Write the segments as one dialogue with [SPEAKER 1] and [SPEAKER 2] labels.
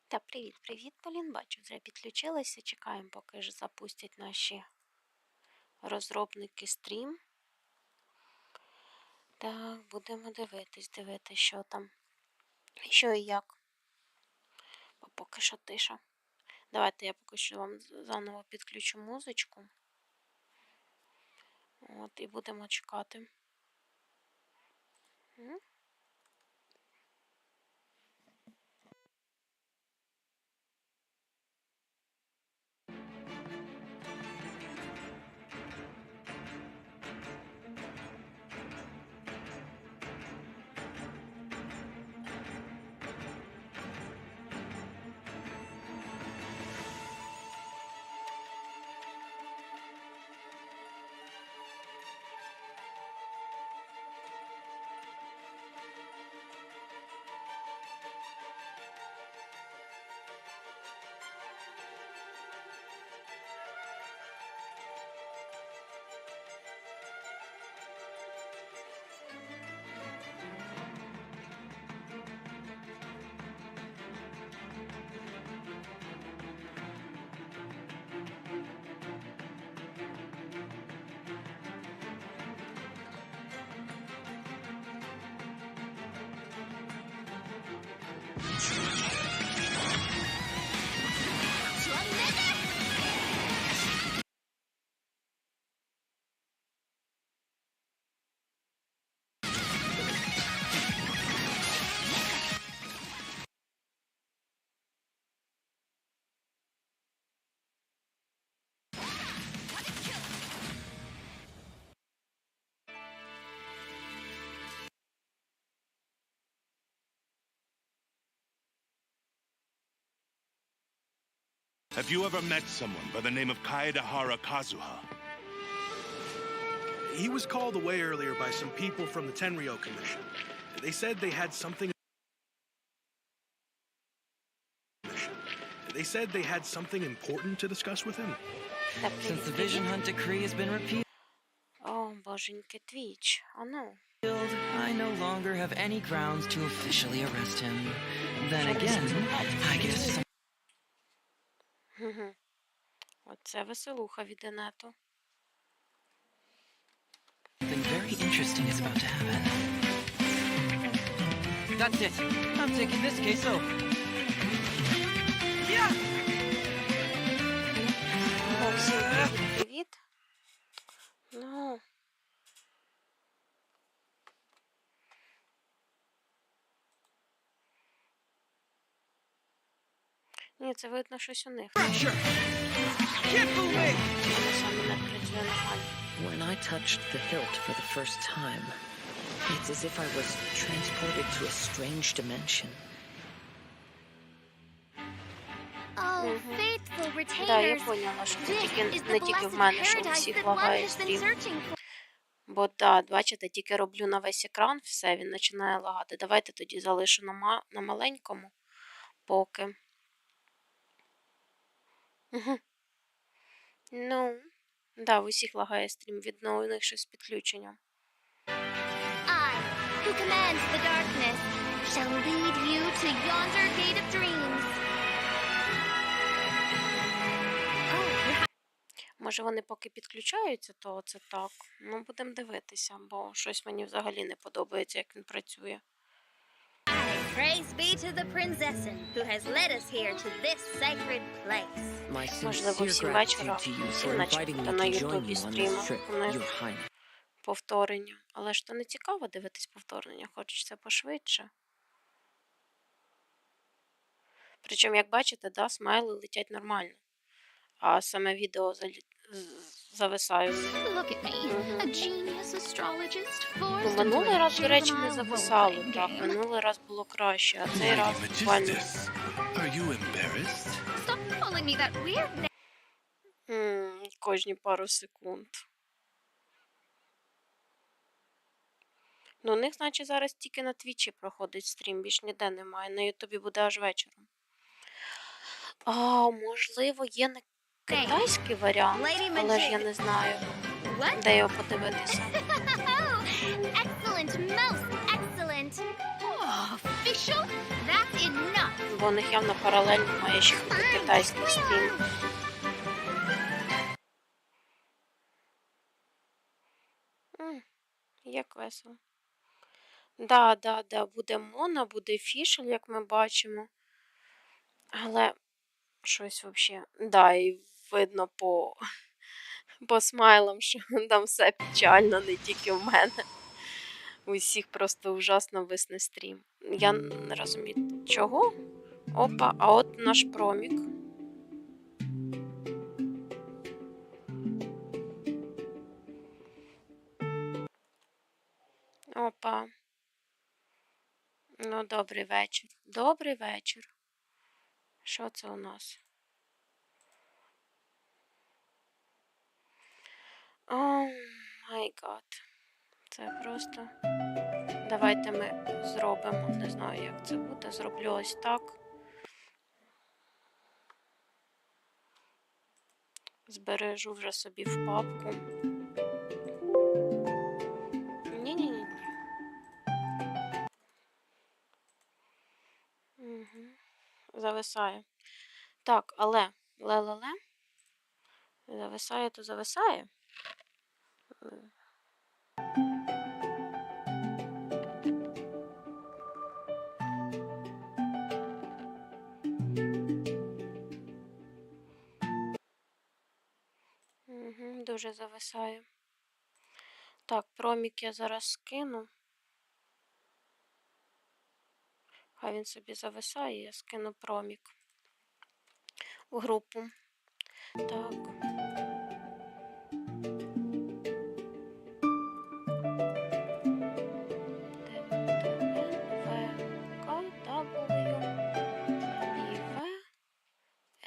[SPEAKER 1] Та привіт, Полін, бачу, вже підключилися, чекаємо, поки ж запустять наші розробники стрім. Так, будемо дивитись, що там, що і як. Бо поки що тиша. Давайте я поки що вам заново підключу музичку. От, і будемо чекати.
[SPEAKER 2] Have you ever met someone by the name of Kaedahara Kazuha?
[SPEAKER 3] He was called away earlier by some people from the Tenryo Commission. They said they had something... important to discuss with him.
[SPEAKER 4] Since the Vision Hunt decree has been repealed,
[SPEAKER 1] О, боженьки, Твіч, ану.
[SPEAKER 4] I no longer have any grounds to officially arrest him. Then again, I guess
[SPEAKER 1] Оце веселуха від інету.
[SPEAKER 4] something very interesting is about to happen. That's it. I'm taking this case over. Yeah!
[SPEAKER 1] Всім привіт. Ну. Ні, це видно щось у них. Вони саме не працює нормально.
[SPEAKER 5] When I touched the hilt for the first time, it's as if I was transported to a strange dimension.
[SPEAKER 6] Oh, faithful
[SPEAKER 1] Да, я
[SPEAKER 6] retainers,
[SPEAKER 1] поняла, що це
[SPEAKER 6] this is the
[SPEAKER 1] не тільки в
[SPEAKER 6] blessed
[SPEAKER 1] мене, що у
[SPEAKER 6] paradise
[SPEAKER 1] всіх
[SPEAKER 6] that
[SPEAKER 1] лагає
[SPEAKER 6] one has been
[SPEAKER 1] стрім.
[SPEAKER 6] searching for.
[SPEAKER 1] Бо так, бачите, тільки роблю на весь екран, все, він починає лагати. Давайте тоді залишу на маленькому поки. Ну, да, в усіх лагає стрім, видно, у них щось з підключенням.
[SPEAKER 6] I, who commands the darkness, shall lead you to yonder gate of dreams.
[SPEAKER 1] Може вони поки підключаються, то це так. Ну, будемо дивитися, бо щось мені взагалі не подобається, як він працює.
[SPEAKER 6] Praise be to the Prinzessin, who has led us here to this sacred place.
[SPEAKER 5] My
[SPEAKER 1] Можливо,
[SPEAKER 5] sincere
[SPEAKER 1] всім
[SPEAKER 5] gratitude
[SPEAKER 1] вечора,
[SPEAKER 5] to you
[SPEAKER 1] всім
[SPEAKER 5] for
[SPEAKER 1] начебто
[SPEAKER 5] inviting
[SPEAKER 1] на
[SPEAKER 5] me to join
[SPEAKER 1] Ютубі
[SPEAKER 5] you on this
[SPEAKER 1] стрімах
[SPEAKER 5] trip,
[SPEAKER 1] у них
[SPEAKER 5] Your Highness.
[SPEAKER 1] повторення. Але ж то не цікаво дивитись повторення, хочеться пошвидше. Причому, як бачите, да, смайли летять нормально. А саме відео зависає.
[SPEAKER 6] Look at me, a genius astrologist,
[SPEAKER 1] Ну,
[SPEAKER 6] forced into
[SPEAKER 1] минулий раз, до речі, не
[SPEAKER 6] juvenile
[SPEAKER 1] зависало,
[SPEAKER 6] role-playing
[SPEAKER 1] так.
[SPEAKER 6] game.
[SPEAKER 1] Минулий раз було краще, а цей
[SPEAKER 2] Lady
[SPEAKER 1] раз буквально...
[SPEAKER 2] Magistus, are you embarrassed?
[SPEAKER 6] Stop calling me that weird name.
[SPEAKER 1] Кожні пару секунд. Ну, у них, значить, зараз тільки на Твічі проходить стрім, більш ніде немає. На Ютубі буде аж вечором. А, можливо, є на китайський варіант, але ж я не знаю,
[SPEAKER 6] What?
[SPEAKER 1] де його подивитися.
[SPEAKER 6] Excellent, most excellent. Oh, official? That's enough.
[SPEAKER 1] Бо у них явно паралельно має ще бути китайський стрім. Як весело. Да, буде Мона, буде Фішель, як ми бачимо. Але щось взагалі. Да, і видно по смайлам, що там все печально, не тільки в мене. У всіх просто ужасно висне стрім. Я не розумію, чого. Опа, а от наш промік. Опа. Ну, добрий вечір. Добрий вечір. Що це у нас? О, май гад. Це просто... Давайте ми зробимо. Не знаю, як це буде. Зроблю ось так. Збережу вже собі в папку. Ні-ні-ні. Угу. Зависає. Так, але ле-ле-ле. Зависає, то зависає. Угу, дуже зависає. Так, промік я зараз скину. Хай він собі зависає, я скину промік у групу. Так.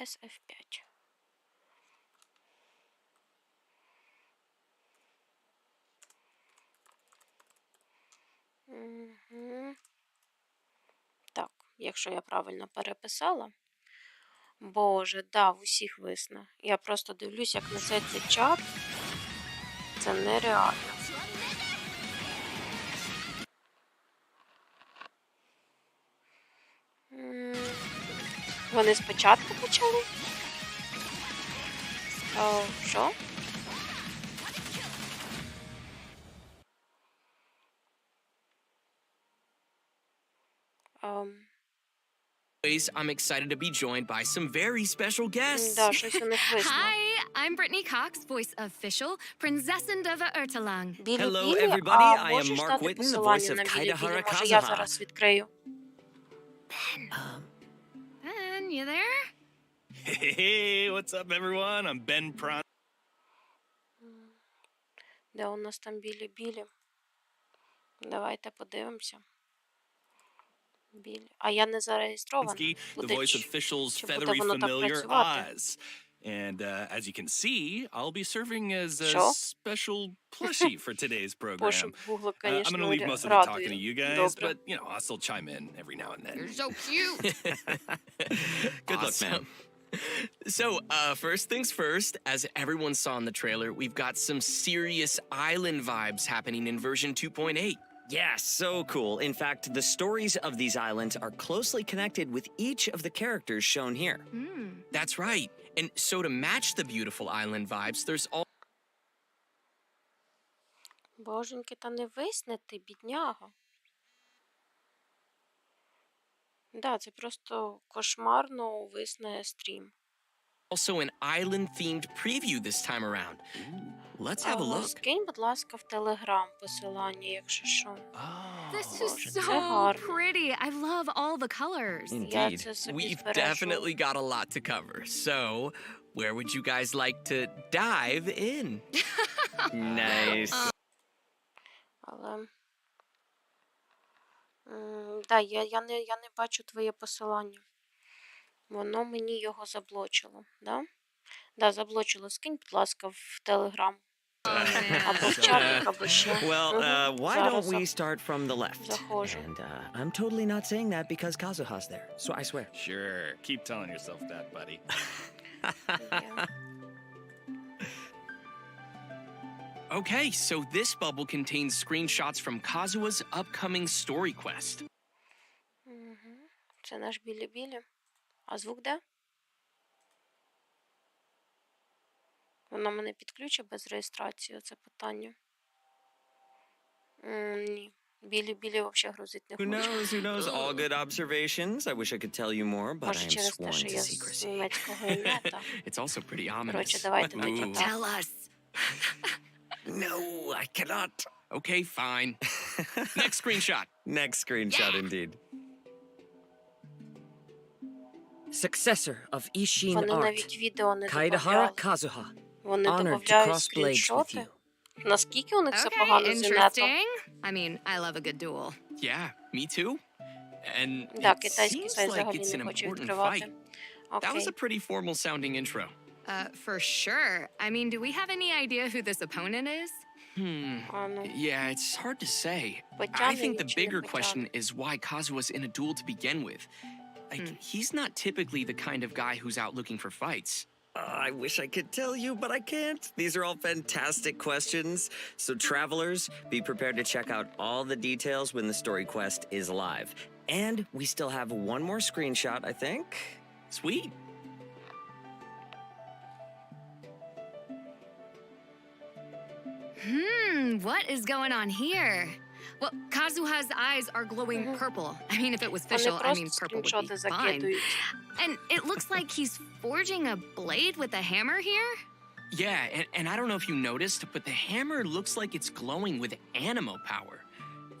[SPEAKER 1] SF5. Угу. Так, якщо я правильно переписала. Боже, да, в усіх висне. Я просто дивлюсь, як несеться чат. Це нереально. Вони спочатку почали? О, що?
[SPEAKER 7] I'm excited to be joined by some very special guests.
[SPEAKER 1] Да, щось у них висно.
[SPEAKER 8] Hi, I'm Brittany Cox, voice official, Prinsessin of Ertalang.
[SPEAKER 7] Hello,
[SPEAKER 1] Білі-білі,
[SPEAKER 7] everybody.
[SPEAKER 1] а
[SPEAKER 7] I am
[SPEAKER 1] можеш
[SPEAKER 7] Mark
[SPEAKER 1] дати
[SPEAKER 7] Whitten, the
[SPEAKER 1] посилання
[SPEAKER 7] voice of
[SPEAKER 1] на білі-білі?
[SPEAKER 7] Kaidahara
[SPEAKER 1] Може, я
[SPEAKER 7] Kazuha.
[SPEAKER 1] зараз відкрию.
[SPEAKER 8] Ben, you there?
[SPEAKER 2] Hey, what's up, everyone? I'm Ben Pron.
[SPEAKER 1] Де у нас там білі-білі? Давайте подивимося. Білі. А я не зареєстрована.
[SPEAKER 2] The
[SPEAKER 1] Буде
[SPEAKER 2] voice of
[SPEAKER 1] чи
[SPEAKER 2] Fishel's
[SPEAKER 1] буде
[SPEAKER 2] feathery
[SPEAKER 1] воно так
[SPEAKER 2] familiar
[SPEAKER 1] працювати?
[SPEAKER 2] Oz. And as you can see, I'll be serving as a
[SPEAKER 1] Що?
[SPEAKER 2] special plushie for today's program.
[SPEAKER 1] Пошук Гугла,
[SPEAKER 2] I'm going to
[SPEAKER 1] звісно,
[SPEAKER 2] leave most of the talking to
[SPEAKER 1] радує.
[SPEAKER 2] you guys,
[SPEAKER 1] Добре.
[SPEAKER 2] but, you know, I'll still chime in every now and then.
[SPEAKER 8] You're so cute.
[SPEAKER 7] Good luck, man. So, first things first, as everyone saw in the trailer, we've got some serious island vibes happening in version 2.8.
[SPEAKER 9] Yeah, so cool. In fact, the stories of these islands are closely connected with each of the characters shown here.
[SPEAKER 7] That's right. And so to match the beautiful island vibes, there's all
[SPEAKER 1] Боженьки, та не висне ти, бідняга. Да, це просто кошмарно висне стрім.
[SPEAKER 7] also an island-themed preview this time around. Let's have a look.
[SPEAKER 1] Скинь, будь ласка, в Телеграм посилання, якщо що.
[SPEAKER 8] This
[SPEAKER 1] Боже,
[SPEAKER 8] is
[SPEAKER 1] це
[SPEAKER 8] so
[SPEAKER 1] гарно.
[SPEAKER 8] pretty. I love all the colors.
[SPEAKER 1] Я
[SPEAKER 9] Indeed.
[SPEAKER 1] це собі
[SPEAKER 7] We've
[SPEAKER 1] збережу.
[SPEAKER 7] definitely got a lot to cover. So, where would you guys like to dive in?
[SPEAKER 9] Nice.
[SPEAKER 1] Але... Да, я не бачу твоє посилання. Воно мені його заблочило, да? Да, заблочило. Скинь, будь ласка, в Телеграм. Або в чатик, або ще.
[SPEAKER 9] Well, why
[SPEAKER 1] Зараз
[SPEAKER 9] don't we start from the left?
[SPEAKER 1] Заходжу.
[SPEAKER 9] And I'm totally not saying that because Kazuha's there, so I swear.
[SPEAKER 2] Sure, keep telling yourself that, buddy.
[SPEAKER 1] Є.
[SPEAKER 7] Okay, so this bubble contains screenshots from Kazua's upcoming story quest.
[SPEAKER 1] Це наш білі-білі. А звук де? Вона мене підключить без реєстрації, це питання. Ні. Білі-білі взагалі грузить не
[SPEAKER 9] Who
[SPEAKER 1] хоче.
[SPEAKER 9] knows? Who knows? All good observations. I wish I could tell you more, but
[SPEAKER 1] Може
[SPEAKER 9] I am
[SPEAKER 1] через те,
[SPEAKER 9] sworn
[SPEAKER 1] що
[SPEAKER 9] to
[SPEAKER 1] я з
[SPEAKER 9] secrecy.
[SPEAKER 1] німецького інета.
[SPEAKER 7] It's also pretty
[SPEAKER 1] Коротше,
[SPEAKER 7] ominous.
[SPEAKER 1] давайте тоді
[SPEAKER 7] Ooh.
[SPEAKER 1] так.
[SPEAKER 8] Tell us.
[SPEAKER 9] No, I cannot.
[SPEAKER 7] Okay, fine. Next screenshot.
[SPEAKER 9] Next screenshot, indeed.
[SPEAKER 5] Successor of Ishin
[SPEAKER 1] Вони
[SPEAKER 5] art,
[SPEAKER 1] навіть відео не
[SPEAKER 5] Kaidahara
[SPEAKER 1] добавляли.
[SPEAKER 5] Kazuha.
[SPEAKER 1] Вони
[SPEAKER 5] Honored to
[SPEAKER 1] додають
[SPEAKER 5] cross blades with
[SPEAKER 1] скріншоти.
[SPEAKER 5] you.
[SPEAKER 1] Наскільки у них все
[SPEAKER 8] Okay,
[SPEAKER 1] погано з інетом?
[SPEAKER 8] interesting. I mean, I love a good duel.
[SPEAKER 7] Yeah, me too. And
[SPEAKER 1] Да,
[SPEAKER 7] it
[SPEAKER 1] китайський
[SPEAKER 7] seems
[SPEAKER 1] сайт
[SPEAKER 7] like
[SPEAKER 1] взагалі
[SPEAKER 7] it's
[SPEAKER 1] не
[SPEAKER 7] an
[SPEAKER 1] хочу
[SPEAKER 7] important
[SPEAKER 1] відкривати.
[SPEAKER 7] fight. That was
[SPEAKER 1] Окей.
[SPEAKER 7] a pretty formal sounding intro.
[SPEAKER 8] For sure. I mean, do we have any idea who this opponent is?
[SPEAKER 1] А ну.
[SPEAKER 7] Yeah, it's hard to say. I
[SPEAKER 1] Потягне
[SPEAKER 7] think the
[SPEAKER 1] він чи не
[SPEAKER 7] bigger question
[SPEAKER 1] потягне?
[SPEAKER 7] is why Kazua's in a duel to begin with. Like, he's not typically the kind of guy who's out looking for fights.
[SPEAKER 9] I wish I could tell you, but I can't. These are all fantastic questions. So, travelers, be prepared to check out all the details when the story quest is live. And we still have one more screenshot, I think.
[SPEAKER 7] Sweet.
[SPEAKER 8] What is going on here? Well, Kazuha's eyes are glowing purple. I mean, if it was
[SPEAKER 1] Вони
[SPEAKER 8] official, I mean,
[SPEAKER 1] просто
[SPEAKER 8] purple would
[SPEAKER 1] скріншоти
[SPEAKER 8] be fine.
[SPEAKER 1] закидують.
[SPEAKER 8] And it looks like he's forging a blade with a hammer here?
[SPEAKER 7] Yeah, and I don't know if you noticed, but the hammer looks like it's glowing with animo power.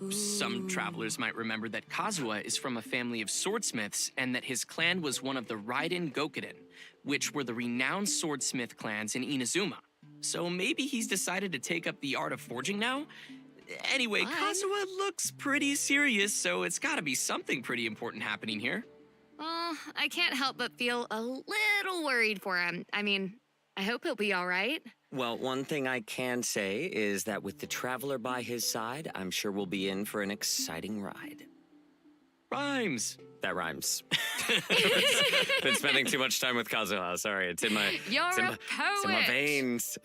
[SPEAKER 7] Some travelers might remember that Kazuha is from a family of swordsmiths and that his clan was one of the Raiden Gokuden, which were the renowned swordsmith clans in Inazuma. So maybe he's decided to take up the art of forging now? Anyway,
[SPEAKER 8] Fun.
[SPEAKER 7] Kazuha looks pretty serious, so it's gotta be something pretty important happening here.
[SPEAKER 8] Well, I can't help but feel a little worried for him. I mean, I hope he'll be all right.
[SPEAKER 9] Well, one thing I can say is that with the traveler by his side, I'm sure we'll be in for an exciting ride.
[SPEAKER 7] Rhymes.
[SPEAKER 9] That rhymes. Been spending too much time with Kazuha. Sorry, it's in my
[SPEAKER 8] You're
[SPEAKER 9] it's in
[SPEAKER 8] a
[SPEAKER 9] my- it's in my
[SPEAKER 8] poet.
[SPEAKER 9] veins.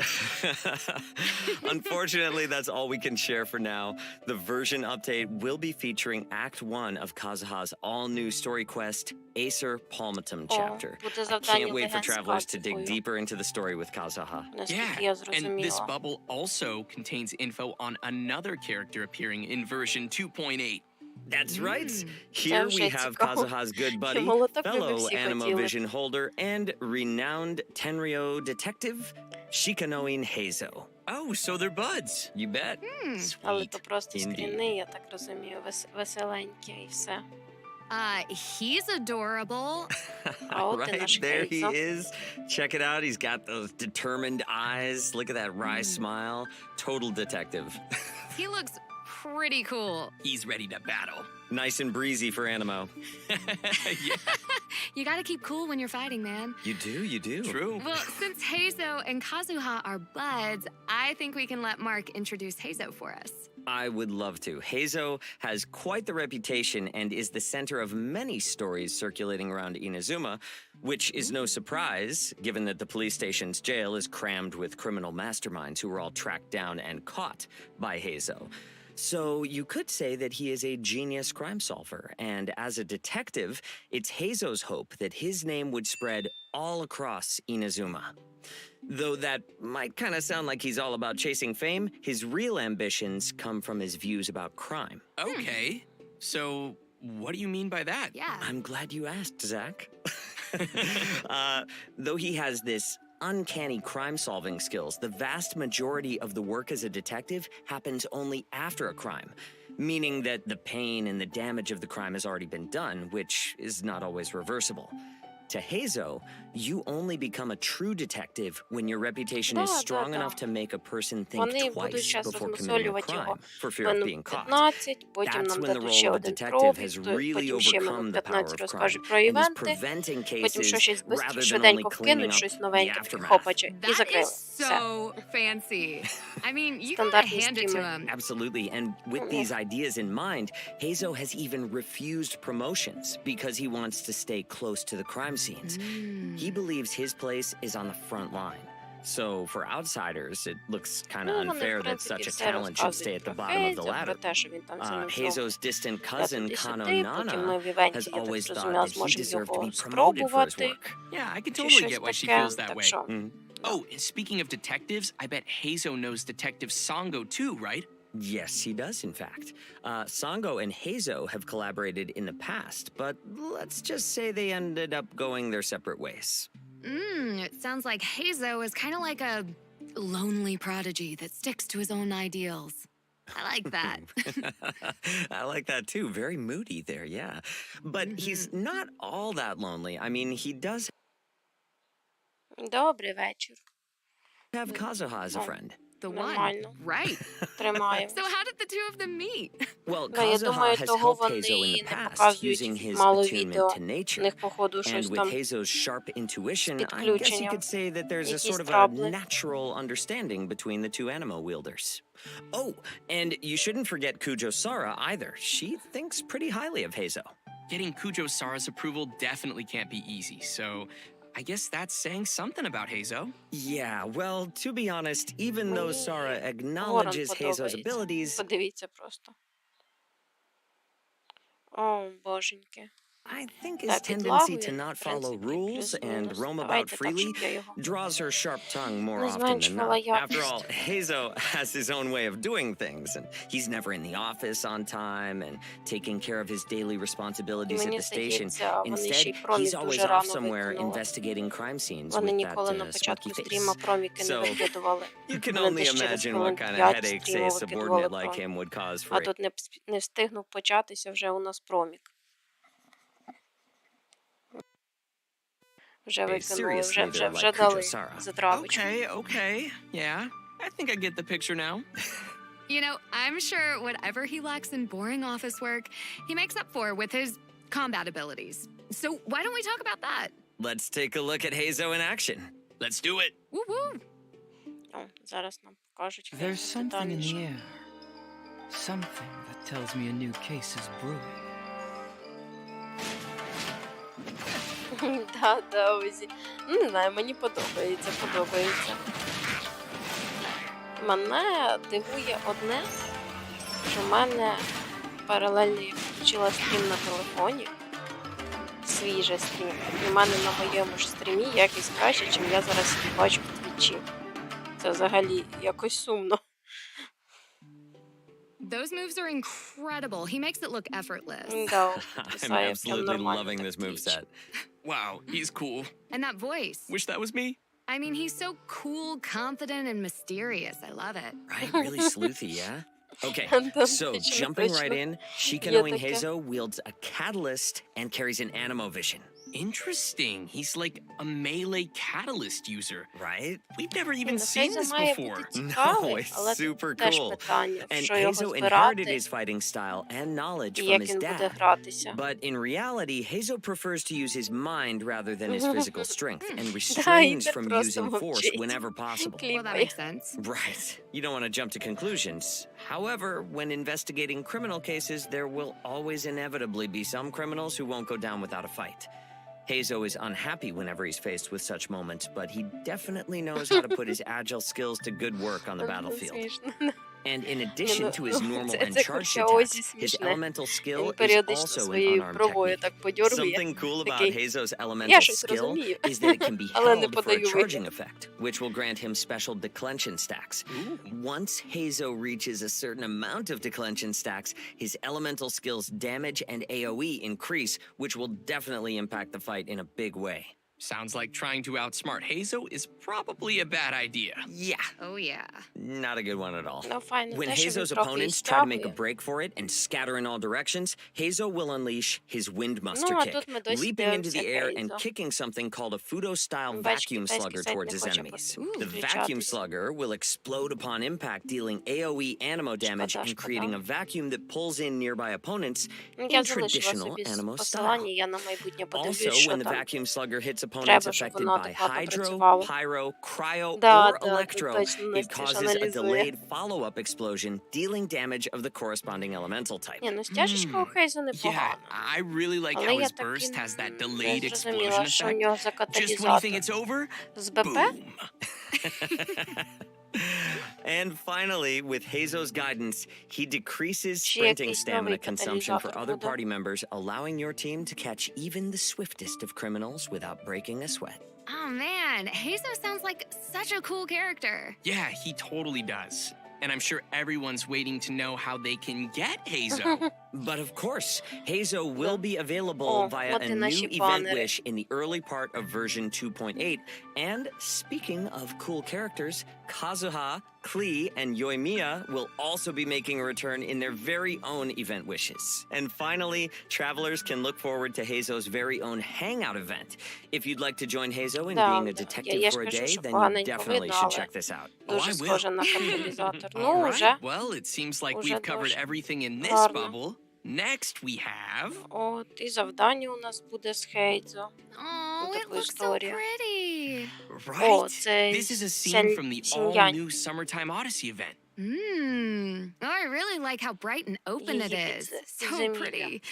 [SPEAKER 9] Unfortunately, that's all we can share for now. The version update will be featuring Act 1 of Kazuha's all-new story quest, Acer Palmatum chapter.
[SPEAKER 1] буде
[SPEAKER 9] I
[SPEAKER 1] завдання
[SPEAKER 9] can't wait for
[SPEAKER 1] легенд з
[SPEAKER 9] travelers to dig
[SPEAKER 1] Кацукою.
[SPEAKER 9] deeper into the story with Kazuha.
[SPEAKER 1] Наскільки я
[SPEAKER 7] Yeah, and this
[SPEAKER 1] зрозуміла.
[SPEAKER 7] bubble also contains info on another character appearing in version 2.8.
[SPEAKER 9] That's right. Here we have Kazuha's good buddy,
[SPEAKER 1] Молоток би ми
[SPEAKER 9] fellow
[SPEAKER 1] всі
[SPEAKER 9] Animo
[SPEAKER 1] хотіли.
[SPEAKER 9] Vision holder, and renowned Tenryo detective, Shikanoin Heizo.
[SPEAKER 7] Oh, so they're buds.
[SPEAKER 9] You bet.
[SPEAKER 1] Але
[SPEAKER 7] Sweet.
[SPEAKER 1] то просто
[SPEAKER 9] Indeed.
[SPEAKER 1] скріни, я так розумію, веселенькі і все.
[SPEAKER 8] He's adorable.
[SPEAKER 1] А от і
[SPEAKER 9] Right
[SPEAKER 1] наш
[SPEAKER 9] there he
[SPEAKER 1] Хейзо.
[SPEAKER 9] is. Check it out. He's got those determined eyes. Look at that wry smile. Total detective.
[SPEAKER 8] He looks pretty cool.
[SPEAKER 7] He's ready to battle.
[SPEAKER 9] Nice and breezy for Animo.
[SPEAKER 7] Yeah,
[SPEAKER 8] You gotta keep cool when you're fighting, man.
[SPEAKER 9] You do, you do.
[SPEAKER 7] true.
[SPEAKER 8] Well, since Heizo and Kazuha are buds, I think we can let Mark introduce Heizo for us.
[SPEAKER 9] I would love to. Heizo has quite the reputation and is the center of many stories circulating around Inazuma, which is no surprise, given that the police station's jail is crammed with criminal masterminds who were all tracked down and caught by Heizo. So you could say that he is a genius crime solver, and as a detective, it's Heizo's hope that his name would spread all across Inazuma. Though that might kind of sound like he's all about chasing fame, his real ambitions come from his views about crime.
[SPEAKER 7] Okay, so what do you mean by that?
[SPEAKER 8] Yeah.
[SPEAKER 9] I'm glad you asked, Zach. Though he has this uncanny crime-solving skills, the vast majority of the work as a detective happens only after a crime, meaning that the pain and the damage of the crime has already been done, which is not always reversible. To Heizo, you only become a true detective when your reputation is strong enough to make a person think
[SPEAKER 1] Вони будуть
[SPEAKER 9] twice
[SPEAKER 1] час
[SPEAKER 9] before committing a
[SPEAKER 1] розмусолювати його.
[SPEAKER 9] crime for fear of being caught.
[SPEAKER 1] 15, потім
[SPEAKER 9] That's
[SPEAKER 1] нам
[SPEAKER 9] when the
[SPEAKER 1] дадуть
[SPEAKER 9] role
[SPEAKER 1] ще
[SPEAKER 9] of a
[SPEAKER 1] один
[SPEAKER 9] detective has
[SPEAKER 1] профіль,
[SPEAKER 9] really
[SPEAKER 1] потім ще
[SPEAKER 9] overcome
[SPEAKER 1] минут
[SPEAKER 9] the power
[SPEAKER 1] 15
[SPEAKER 9] of
[SPEAKER 1] розкаже
[SPEAKER 9] crime
[SPEAKER 1] про
[SPEAKER 9] and is
[SPEAKER 1] івенти,
[SPEAKER 9] preventing
[SPEAKER 1] потім
[SPEAKER 9] cases
[SPEAKER 1] щось
[SPEAKER 9] rather than only
[SPEAKER 1] швиденько
[SPEAKER 9] cleaning
[SPEAKER 1] вкинуть,
[SPEAKER 9] up
[SPEAKER 1] щось
[SPEAKER 9] the
[SPEAKER 1] новеньке, таке
[SPEAKER 9] aftermath.
[SPEAKER 1] хопаче, і
[SPEAKER 8] That
[SPEAKER 1] закрили.
[SPEAKER 8] is
[SPEAKER 1] Все.
[SPEAKER 8] so fancy. I mean, you gotta
[SPEAKER 1] Стандартні
[SPEAKER 8] hand it to
[SPEAKER 1] стріми.
[SPEAKER 8] him.
[SPEAKER 9] Absolutely, and with these ideas in mind, Heizo has even refused promotions because he wants to stay close to the crime scenes. He believes his place is on the front line. So for outsiders, it looks kind of
[SPEAKER 1] Ну, вони,
[SPEAKER 9] unfair
[SPEAKER 1] в
[SPEAKER 9] that
[SPEAKER 1] принципі,
[SPEAKER 9] such a
[SPEAKER 1] все
[SPEAKER 9] talent should stay
[SPEAKER 1] розказують
[SPEAKER 9] at the
[SPEAKER 1] про
[SPEAKER 9] bottom of the
[SPEAKER 1] Хейзо, про
[SPEAKER 9] ladder.
[SPEAKER 1] те, що він там замість
[SPEAKER 9] Hazo's distant cousin Kano
[SPEAKER 1] потім
[SPEAKER 9] Nana
[SPEAKER 1] ми в івенті,
[SPEAKER 9] has
[SPEAKER 1] я так
[SPEAKER 9] always
[SPEAKER 1] зрозуміла,
[SPEAKER 9] thought that he
[SPEAKER 1] зможемо
[SPEAKER 9] deserved to
[SPEAKER 1] його
[SPEAKER 9] be promoted for his
[SPEAKER 1] спробувати.
[SPEAKER 9] work.
[SPEAKER 7] Yeah, I could
[SPEAKER 1] Чи
[SPEAKER 7] totally
[SPEAKER 1] щось
[SPEAKER 7] get why she
[SPEAKER 1] таке,
[SPEAKER 7] feels that
[SPEAKER 1] так
[SPEAKER 7] way.
[SPEAKER 1] що...
[SPEAKER 7] Oh, and speaking of detectives, I bet Hazo knows Detective Songo too, right?
[SPEAKER 9] Yes, he does, in fact. Songo and Hazo have collaborated in the past, but let's just say they ended up going their separate ways.
[SPEAKER 8] It sounds like Hazo is kind of like a lonely prodigy that sticks to his own ideals. I like that.
[SPEAKER 9] I like that too. Very moody there, yeah. But he's not all that lonely. I mean, he does
[SPEAKER 1] Добрий вечір.
[SPEAKER 9] have Kazuha as a friend.
[SPEAKER 8] The
[SPEAKER 1] Нормально.
[SPEAKER 8] one. Right.
[SPEAKER 1] Тримаємо.
[SPEAKER 8] So how did the two of them meet?
[SPEAKER 9] Well,
[SPEAKER 1] Ну, я
[SPEAKER 9] Kazuha
[SPEAKER 1] думаю,
[SPEAKER 9] has
[SPEAKER 1] того
[SPEAKER 9] helped Hazo in
[SPEAKER 1] вони
[SPEAKER 9] the
[SPEAKER 1] не
[SPEAKER 9] past
[SPEAKER 1] показують
[SPEAKER 9] using his
[SPEAKER 1] мало
[SPEAKER 9] attunement
[SPEAKER 1] відео.
[SPEAKER 9] to
[SPEAKER 1] У
[SPEAKER 9] nature.
[SPEAKER 1] них, походу,
[SPEAKER 9] And
[SPEAKER 1] щось
[SPEAKER 9] with
[SPEAKER 1] там
[SPEAKER 9] Hazo's sharp intuition, I guess you
[SPEAKER 1] підключенням.
[SPEAKER 9] could say that there's a
[SPEAKER 1] Якісь
[SPEAKER 9] sort of a
[SPEAKER 1] трабли.
[SPEAKER 9] natural understanding between the two animo wielders. Oh, and you shouldn't forget Kujo Sara either. She thinks pretty highly of Hazo.
[SPEAKER 7] Getting Kujo Sara's approval definitely can't be easy, so I guess that's saying something about Hazo.
[SPEAKER 9] Yeah, well, to be honest, even though
[SPEAKER 1] Мені
[SPEAKER 9] Sara
[SPEAKER 1] Ворон
[SPEAKER 9] acknowledges Hazo's
[SPEAKER 1] подобається.
[SPEAKER 9] abilities,
[SPEAKER 1] Подивіться просто. О, боженьки.
[SPEAKER 9] I think his
[SPEAKER 1] Так,
[SPEAKER 9] tendency
[SPEAKER 1] підлагою,
[SPEAKER 9] to not
[SPEAKER 1] в
[SPEAKER 9] follow
[SPEAKER 1] принципі,
[SPEAKER 9] rules and
[SPEAKER 1] плюс-мінус.
[SPEAKER 9] roam about
[SPEAKER 1] Давайте так,
[SPEAKER 9] freely
[SPEAKER 1] щоб я його
[SPEAKER 9] draws her sharp tongue more
[SPEAKER 1] не
[SPEAKER 9] often than
[SPEAKER 1] зменшувала
[SPEAKER 9] not. After all,
[SPEAKER 1] якість.
[SPEAKER 9] Hazo has his own way of doing things, and he's never in the office on time and taking care of his daily responsibilities at
[SPEAKER 1] Мені
[SPEAKER 9] the station.
[SPEAKER 1] здається, вони ще й
[SPEAKER 9] Instead,
[SPEAKER 1] промік
[SPEAKER 9] he's always
[SPEAKER 1] дуже
[SPEAKER 9] off
[SPEAKER 1] рано
[SPEAKER 9] somewhere
[SPEAKER 1] викинули.
[SPEAKER 9] investigating crime scenes
[SPEAKER 1] Вони
[SPEAKER 9] with
[SPEAKER 1] ніколи
[SPEAKER 9] that
[SPEAKER 1] на початку
[SPEAKER 9] smoky
[SPEAKER 1] стріма
[SPEAKER 9] face.
[SPEAKER 1] проміки не
[SPEAKER 9] So,
[SPEAKER 1] викидували.
[SPEAKER 9] You can
[SPEAKER 1] Вони
[SPEAKER 9] only
[SPEAKER 1] десь через
[SPEAKER 9] imagine
[SPEAKER 1] хвилин
[SPEAKER 9] what kind of
[SPEAKER 1] 5
[SPEAKER 9] headaches
[SPEAKER 1] стріму
[SPEAKER 9] a
[SPEAKER 1] викидували
[SPEAKER 9] subordinate like
[SPEAKER 1] промік.
[SPEAKER 9] him would cause
[SPEAKER 1] А
[SPEAKER 9] for
[SPEAKER 1] тут не встигнув початися, вже у нас промік. Вже викинули,
[SPEAKER 9] serious
[SPEAKER 1] вже
[SPEAKER 9] leader
[SPEAKER 1] вже
[SPEAKER 9] like
[SPEAKER 1] дали
[SPEAKER 9] Kujo Sara.
[SPEAKER 1] затравочку.
[SPEAKER 7] Okay. Yeah, I think I get the picture now.
[SPEAKER 8] You know, I'm sure whatever he lacks in boring office work, he makes up for with his combat abilities. So why don't we talk about that?
[SPEAKER 9] Let's take a look at Hazo in action.
[SPEAKER 7] Let's do it.
[SPEAKER 8] Woo-woo!
[SPEAKER 1] О, зараз нам покажуть
[SPEAKER 4] There's something in the
[SPEAKER 1] детальніше.
[SPEAKER 4] air. Something that tells me a new case is brewing.
[SPEAKER 1] Да, Озі. Ну, не знаю, мені подобається. Мене дивує одне, що в мене паралельно я включила стрім на телефоні, свій же стрім, і в мене на моєму ж стрімі якість краще, чим я зараз її бачу в твічі. Це взагалі якось сумно.
[SPEAKER 8] Those moves are incredible. He makes it look effortless.
[SPEAKER 1] Да,
[SPEAKER 9] I'm
[SPEAKER 1] писає, прям
[SPEAKER 9] absolutely
[SPEAKER 1] нормально
[SPEAKER 9] loving
[SPEAKER 1] так
[SPEAKER 9] this
[SPEAKER 1] твіч.
[SPEAKER 9] moveset.
[SPEAKER 7] Wow, he's cool.
[SPEAKER 8] And that voice.
[SPEAKER 7] Wish that was me.
[SPEAKER 8] I mean, he's so cool, confident, and mysterious. I love it.
[SPEAKER 9] Right? Really sleuthy, yeah? Okay,
[SPEAKER 1] Антон,
[SPEAKER 9] so
[SPEAKER 1] ти чого
[SPEAKER 9] jumping
[SPEAKER 1] точно?
[SPEAKER 9] right in, Shikano
[SPEAKER 1] Є таке.
[SPEAKER 9] Hazo wields a catalyst and carries an animo vision,
[SPEAKER 7] Interesting. He's like a melee catalyst user.
[SPEAKER 9] right?
[SPEAKER 7] We've never
[SPEAKER 1] Ні,
[SPEAKER 7] even
[SPEAKER 1] ну,
[SPEAKER 7] seen
[SPEAKER 1] Хейзо
[SPEAKER 7] this
[SPEAKER 1] має
[SPEAKER 7] before.
[SPEAKER 1] бути
[SPEAKER 9] No,
[SPEAKER 1] цікавий,
[SPEAKER 9] it's
[SPEAKER 1] але
[SPEAKER 9] super
[SPEAKER 1] теж
[SPEAKER 9] cool.
[SPEAKER 1] питання,
[SPEAKER 9] And
[SPEAKER 1] що його
[SPEAKER 9] Hazo inherited
[SPEAKER 1] збирати
[SPEAKER 9] his fighting style and knowledge
[SPEAKER 1] і
[SPEAKER 9] from
[SPEAKER 1] як
[SPEAKER 9] his
[SPEAKER 1] він буде
[SPEAKER 9] dad.
[SPEAKER 1] гратися.
[SPEAKER 9] But in reality, Hazo prefers to use his mind rather than his physical strength and
[SPEAKER 1] Да,
[SPEAKER 9] restrains
[SPEAKER 1] Ігор
[SPEAKER 9] from
[SPEAKER 1] просто
[SPEAKER 9] using force
[SPEAKER 1] мовчить.
[SPEAKER 9] whenever possible.
[SPEAKER 8] Well, that
[SPEAKER 1] Кліпає.
[SPEAKER 8] makes sense.
[SPEAKER 9] Right. You don't want to jump to conclusions. However, when investigating criminal cases, there will always inevitably be some criminals who won't go down without a fight. Hazo is unhappy whenever he's faced with such moments, but he definitely knows how to put his agile skills to good work on the battlefield.
[SPEAKER 1] Смішно.
[SPEAKER 9] And in addition to his normal and
[SPEAKER 1] це
[SPEAKER 9] charged
[SPEAKER 1] хоча Озі
[SPEAKER 9] attacks, his
[SPEAKER 1] смішне.
[SPEAKER 9] elemental skill
[SPEAKER 1] Він
[SPEAKER 9] is
[SPEAKER 1] періодично
[SPEAKER 9] also an
[SPEAKER 1] своєю
[SPEAKER 9] unarmed
[SPEAKER 1] бровою
[SPEAKER 9] technique.
[SPEAKER 1] так подьоргує.
[SPEAKER 9] Something cool about
[SPEAKER 1] Такий,
[SPEAKER 9] Hazo's
[SPEAKER 1] я
[SPEAKER 9] elemental
[SPEAKER 1] щось
[SPEAKER 9] skill
[SPEAKER 1] розумію,
[SPEAKER 9] is that it can be
[SPEAKER 1] але не
[SPEAKER 9] held for a
[SPEAKER 1] подаю
[SPEAKER 9] charging
[SPEAKER 1] вигляд.
[SPEAKER 9] effect, which will grant him special declension stacks. Once Hazo reaches a certain amount of declension stacks, his elemental skills damage and AoE increase, which will definitely impact the fight in a big way.
[SPEAKER 7] Sounds like trying to outsmart Hazo is probably a bad idea.
[SPEAKER 9] Yeah,
[SPEAKER 8] Oh, yeah.
[SPEAKER 9] not a good one at all.
[SPEAKER 1] Ну, файно
[SPEAKER 9] When
[SPEAKER 1] те, що він
[SPEAKER 9] Hazo's
[SPEAKER 1] трохи
[SPEAKER 9] opponents try to make a
[SPEAKER 1] стягує.
[SPEAKER 9] break for it and scatter in all directions, Hazo will unleash his Windmuster
[SPEAKER 1] Ну, а
[SPEAKER 9] kick,
[SPEAKER 1] тут ми досі
[SPEAKER 9] leaping into the
[SPEAKER 1] дивимося
[SPEAKER 9] air and
[SPEAKER 1] Хейзо.
[SPEAKER 9] kicking something called a Fudo-style
[SPEAKER 1] Бач,
[SPEAKER 9] vacuum
[SPEAKER 1] китайський
[SPEAKER 9] slugger
[SPEAKER 1] сайт
[SPEAKER 9] towards
[SPEAKER 1] не
[SPEAKER 9] his
[SPEAKER 1] хоче
[SPEAKER 9] enemies.
[SPEAKER 1] пос-
[SPEAKER 9] The vacuum
[SPEAKER 1] включатись.
[SPEAKER 9] slugger will explode upon impact, dealing AoE animo damage
[SPEAKER 1] Шкода,
[SPEAKER 9] and creating a
[SPEAKER 1] шкода.
[SPEAKER 9] vacuum that pulls in nearby opponents
[SPEAKER 1] Ну,
[SPEAKER 9] in
[SPEAKER 1] я залишила
[SPEAKER 9] traditional
[SPEAKER 1] собі
[SPEAKER 9] animo style.
[SPEAKER 1] посилання, я на майбутнє подивлюсь,
[SPEAKER 9] Also,
[SPEAKER 1] що
[SPEAKER 9] when the
[SPEAKER 1] там.
[SPEAKER 9] vacuum slugger hits opponents
[SPEAKER 1] Треба, щоб
[SPEAKER 9] affected
[SPEAKER 1] воно
[SPEAKER 9] by
[SPEAKER 1] адекватно
[SPEAKER 9] hydro,
[SPEAKER 1] працювало.
[SPEAKER 9] pyro, cryo,
[SPEAKER 1] Да,
[SPEAKER 9] or
[SPEAKER 1] да,
[SPEAKER 9] electro,
[SPEAKER 1] точно,
[SPEAKER 9] it
[SPEAKER 1] Настя ж
[SPEAKER 9] causes a
[SPEAKER 1] аналізує.
[SPEAKER 9] delayed follow-up explosion, dealing damage of the corresponding elemental type.
[SPEAKER 1] Ні, ну стяжечка у Хейза
[SPEAKER 7] Yeah,
[SPEAKER 1] непогана.
[SPEAKER 7] I really like
[SPEAKER 1] Але
[SPEAKER 7] how
[SPEAKER 1] я
[SPEAKER 7] his
[SPEAKER 1] так
[SPEAKER 7] burst has that
[SPEAKER 1] і
[SPEAKER 7] delayed
[SPEAKER 1] не
[SPEAKER 7] explosion
[SPEAKER 1] зрозуміла, що у
[SPEAKER 7] effect.
[SPEAKER 1] нього за
[SPEAKER 7] Just when you think
[SPEAKER 1] каталізатор.
[SPEAKER 7] it's over,
[SPEAKER 1] З БП?
[SPEAKER 7] boom.
[SPEAKER 9] And finally, with Hazo's guidance, he decreases
[SPEAKER 1] Ще
[SPEAKER 9] sprinting
[SPEAKER 1] якийсь
[SPEAKER 9] stamina
[SPEAKER 1] новий
[SPEAKER 9] consumption for
[SPEAKER 1] каталізатор
[SPEAKER 9] other
[SPEAKER 1] буде.
[SPEAKER 9] party members, allowing your team to catch even the swiftest of criminals without breaking a sweat.
[SPEAKER 8] Oh man, Hazo sounds like such a cool character.
[SPEAKER 7] Yeah, he totally does. And I'm sure everyone's waiting to know how they can get Hazo.
[SPEAKER 9] But of course, Hazo will be available
[SPEAKER 1] Oh,
[SPEAKER 9] via
[SPEAKER 1] от
[SPEAKER 9] a
[SPEAKER 1] і
[SPEAKER 9] new
[SPEAKER 1] наші
[SPEAKER 9] event
[SPEAKER 1] банери.
[SPEAKER 9] wish in the early part of version 2.8. And speaking of cool characters, Kazuha, Klee, and Yoimiya will also be making a return in their very own event wishes. And finally, travelers can look forward to Hazo's very own hangout event. If you'd like to join Hazo in
[SPEAKER 1] Да,
[SPEAKER 9] being a
[SPEAKER 1] да.
[SPEAKER 9] detective
[SPEAKER 1] Я ж
[SPEAKER 9] for a
[SPEAKER 1] кажу,
[SPEAKER 9] day,
[SPEAKER 1] що
[SPEAKER 9] then you
[SPEAKER 1] поганенько
[SPEAKER 9] definitely
[SPEAKER 1] видно,
[SPEAKER 9] should
[SPEAKER 1] але
[SPEAKER 9] check this out.
[SPEAKER 1] дуже
[SPEAKER 7] I will.
[SPEAKER 1] схоже на каталізатор.
[SPEAKER 7] All
[SPEAKER 1] Ну,
[SPEAKER 7] right.
[SPEAKER 1] уже.
[SPEAKER 7] Well, it seems like
[SPEAKER 1] Уже
[SPEAKER 7] we've covered
[SPEAKER 1] дуже
[SPEAKER 7] everything in this
[SPEAKER 1] гарно.
[SPEAKER 7] bubble. Next, we have.
[SPEAKER 1] От, і завдання у нас буде з Хейдзо.
[SPEAKER 8] Oh, it
[SPEAKER 1] таку
[SPEAKER 8] looks so
[SPEAKER 1] історію.
[SPEAKER 8] pretty.
[SPEAKER 7] Right.
[SPEAKER 1] це
[SPEAKER 7] This is a scene from the
[SPEAKER 1] Сянь.
[SPEAKER 7] all-new Summertime Odyssey event.
[SPEAKER 8] Oh, I really like how bright and open it
[SPEAKER 1] Її
[SPEAKER 8] is. So
[SPEAKER 1] підземелля.
[SPEAKER 8] pretty.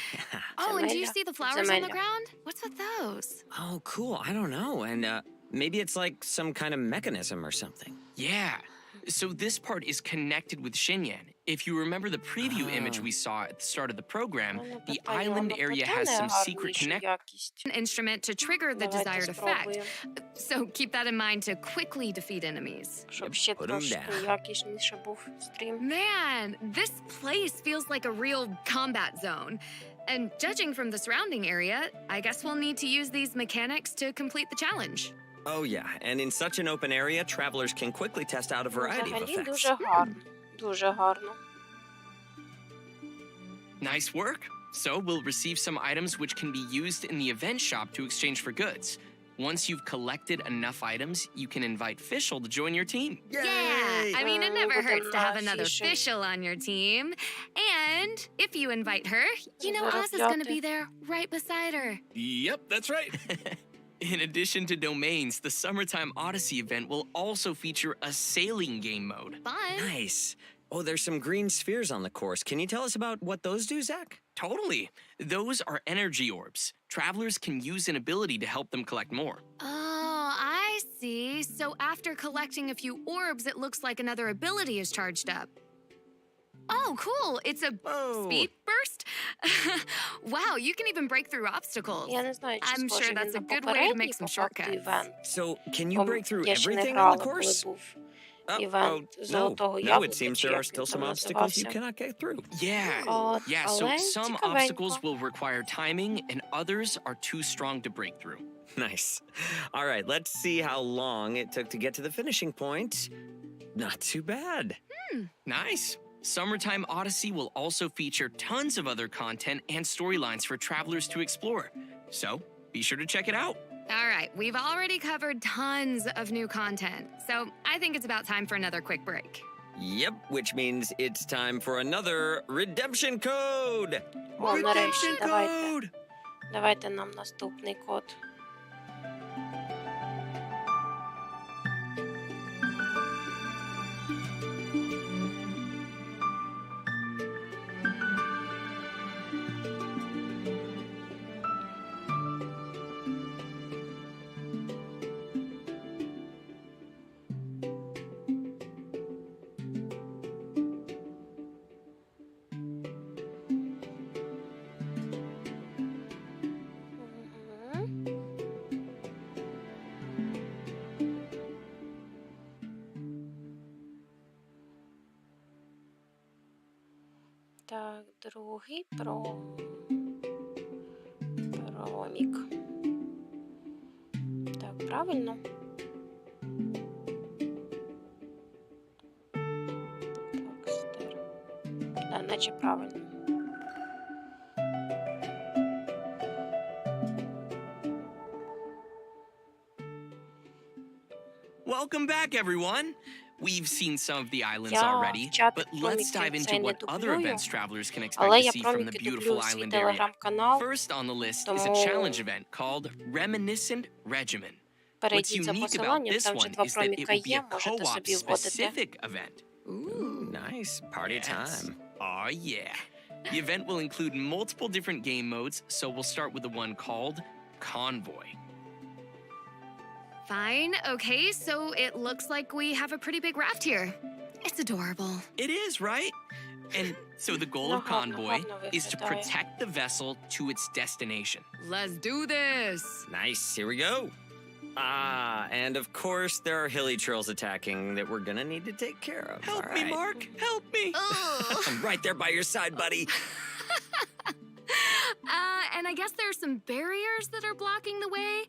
[SPEAKER 8] Oh, and do you
[SPEAKER 1] Підземелля.
[SPEAKER 8] see the flowers on the
[SPEAKER 1] Підземелля.
[SPEAKER 8] ground? What's with those?
[SPEAKER 9] Oh, cool. I don't know. And maybe it's like some kind of mechanism or something.
[SPEAKER 7] Yeah. So this part is connected with Shinyan. If you remember the preview image we saw at the start of the program,
[SPEAKER 1] Воно
[SPEAKER 7] the
[SPEAKER 1] така, і
[SPEAKER 7] island
[SPEAKER 1] воно
[SPEAKER 7] area has
[SPEAKER 1] потягне
[SPEAKER 7] some secret
[SPEAKER 1] гарнішу
[SPEAKER 7] connect.
[SPEAKER 1] якість.
[SPEAKER 8] An instrument to trigger the
[SPEAKER 1] Давайте
[SPEAKER 8] desired effect.
[SPEAKER 1] спробуємо,
[SPEAKER 8] So keep that in mind to quickly defeat enemies.
[SPEAKER 1] щоб ще
[SPEAKER 9] Put 'em
[SPEAKER 1] трошки
[SPEAKER 9] down.
[SPEAKER 1] якісніше був стрім.
[SPEAKER 8] Man, this place feels like a real combat zone. And judging from the surrounding area, I guess we'll need to use these mechanics to complete the challenge.
[SPEAKER 9] Oh, yeah. And in such an open area, travelers can quickly test out a variety of
[SPEAKER 1] Взагалі
[SPEAKER 9] effects.
[SPEAKER 1] дуже гарно. Дуже гарно.
[SPEAKER 7] Nice work. So we'll receive some items which can be used in the event shop to exchange for goods. Once you've collected enough items, you can invite Fischl to join your team.
[SPEAKER 8] Yeah, I mean, it never
[SPEAKER 1] Будемо
[SPEAKER 8] hurts to have
[SPEAKER 1] на
[SPEAKER 8] another
[SPEAKER 1] афіші.
[SPEAKER 8] official on your team. And if you invite her, you know Oz is going to be there right beside her.
[SPEAKER 3] Yep, that's right.
[SPEAKER 7] In addition to domains, the Summertime Odyssey event will also feature a sailing game mode.
[SPEAKER 8] Fun.
[SPEAKER 9] Nice. Oh, there's some green spheres on the course. Can you tell us about what those do, Zach?
[SPEAKER 7] Totally. Those are energy orbs. Travelers can use an ability to help them collect more.
[SPEAKER 8] Oh, I see. So after collecting a few orbs, it looks like another ability is charged up. Oh, cool. It's a
[SPEAKER 9] Whoa.
[SPEAKER 8] speed burst? Wow, you can even break through obstacles.
[SPEAKER 1] Я не знаю, чи
[SPEAKER 8] I'm
[SPEAKER 1] схоже
[SPEAKER 8] sure
[SPEAKER 1] він
[SPEAKER 8] that's
[SPEAKER 1] на
[SPEAKER 8] a good way to
[SPEAKER 1] попередній
[SPEAKER 8] make some
[SPEAKER 1] по факту
[SPEAKER 8] shortcuts.
[SPEAKER 1] івент.
[SPEAKER 9] So, can you
[SPEAKER 1] Бо
[SPEAKER 9] break through
[SPEAKER 1] я ще не
[SPEAKER 9] everything on
[SPEAKER 1] грала,
[SPEAKER 9] the
[SPEAKER 1] коли
[SPEAKER 9] course?
[SPEAKER 1] був
[SPEAKER 9] Oh,
[SPEAKER 1] івент
[SPEAKER 9] no.
[SPEAKER 1] Золотого
[SPEAKER 9] No, it
[SPEAKER 1] Яблука,
[SPEAKER 9] seems
[SPEAKER 1] чи
[SPEAKER 9] there are
[SPEAKER 1] як
[SPEAKER 9] still
[SPEAKER 1] він
[SPEAKER 9] some
[SPEAKER 1] там
[SPEAKER 9] obstacles you
[SPEAKER 1] називався.
[SPEAKER 9] cannot get through.
[SPEAKER 7] Yeah.
[SPEAKER 1] От,
[SPEAKER 7] Yeah, so
[SPEAKER 1] але
[SPEAKER 7] some
[SPEAKER 1] цікавенько.
[SPEAKER 7] obstacles will require timing and others are too strong to break through.
[SPEAKER 9] Nice. All right, let's see how long it took to get to the finishing point. Not too bad.
[SPEAKER 7] Nice. Summertime Odyssey will also feature tons of other content and storylines for travelers to explore. So be sure to check it out.
[SPEAKER 8] All right, we've already covered tons of new content, so I think it's about time for another quick break.
[SPEAKER 9] Yep, which means it's time for another redemption code.
[SPEAKER 1] О, нарешті, давайте. Давайте нам наступний код. Мгм. Так, другий промік. Так, правильно? Так, стер. Да, наче правильно.
[SPEAKER 7] Welcome back, everyone. We've seen some of the islands
[SPEAKER 1] Я
[SPEAKER 7] already,
[SPEAKER 1] чат
[SPEAKER 7] but let's dive
[SPEAKER 1] проміків
[SPEAKER 7] into
[SPEAKER 1] цей не
[SPEAKER 7] what other
[SPEAKER 1] дублюю,
[SPEAKER 7] events travelers can expect
[SPEAKER 1] але
[SPEAKER 7] to
[SPEAKER 1] я
[SPEAKER 7] see from the
[SPEAKER 1] проміки
[SPEAKER 7] beautiful
[SPEAKER 1] дублю в свій
[SPEAKER 7] island area.
[SPEAKER 1] телеграм-канал.
[SPEAKER 7] First on the list is a
[SPEAKER 1] Тому
[SPEAKER 7] challenge event called Reminiscent Regimen. What's
[SPEAKER 1] Перейдіть за
[SPEAKER 7] unique about
[SPEAKER 1] посиланням,
[SPEAKER 7] this
[SPEAKER 1] там вже
[SPEAKER 7] one
[SPEAKER 1] два
[SPEAKER 7] is that it
[SPEAKER 1] проміка
[SPEAKER 7] will be
[SPEAKER 1] є,
[SPEAKER 7] a
[SPEAKER 1] можете
[SPEAKER 7] co-op
[SPEAKER 1] собі вводити.
[SPEAKER 7] specific event.
[SPEAKER 9] Ooh, nice. Party
[SPEAKER 7] Yes.
[SPEAKER 9] time.
[SPEAKER 7] Aw, yeah. The event will include multiple different game modes, so we'll start with the one called Convoy.
[SPEAKER 8] Fine. Okay, so it looks like we have a pretty big raft here. It's adorable.
[SPEAKER 7] It is, right? And so the goal of Convoy is to protect the vessel to its destination.
[SPEAKER 8] Let's do this.
[SPEAKER 9] Nice, here we go. And of course there are hilly trolls attacking that we're gonna need to take care of.
[SPEAKER 7] Help
[SPEAKER 9] All
[SPEAKER 7] me,
[SPEAKER 9] right.
[SPEAKER 7] Mark! Help me!
[SPEAKER 9] I'm right there by your side, buddy.
[SPEAKER 8] And I guess there are some barriers that are blocking the way.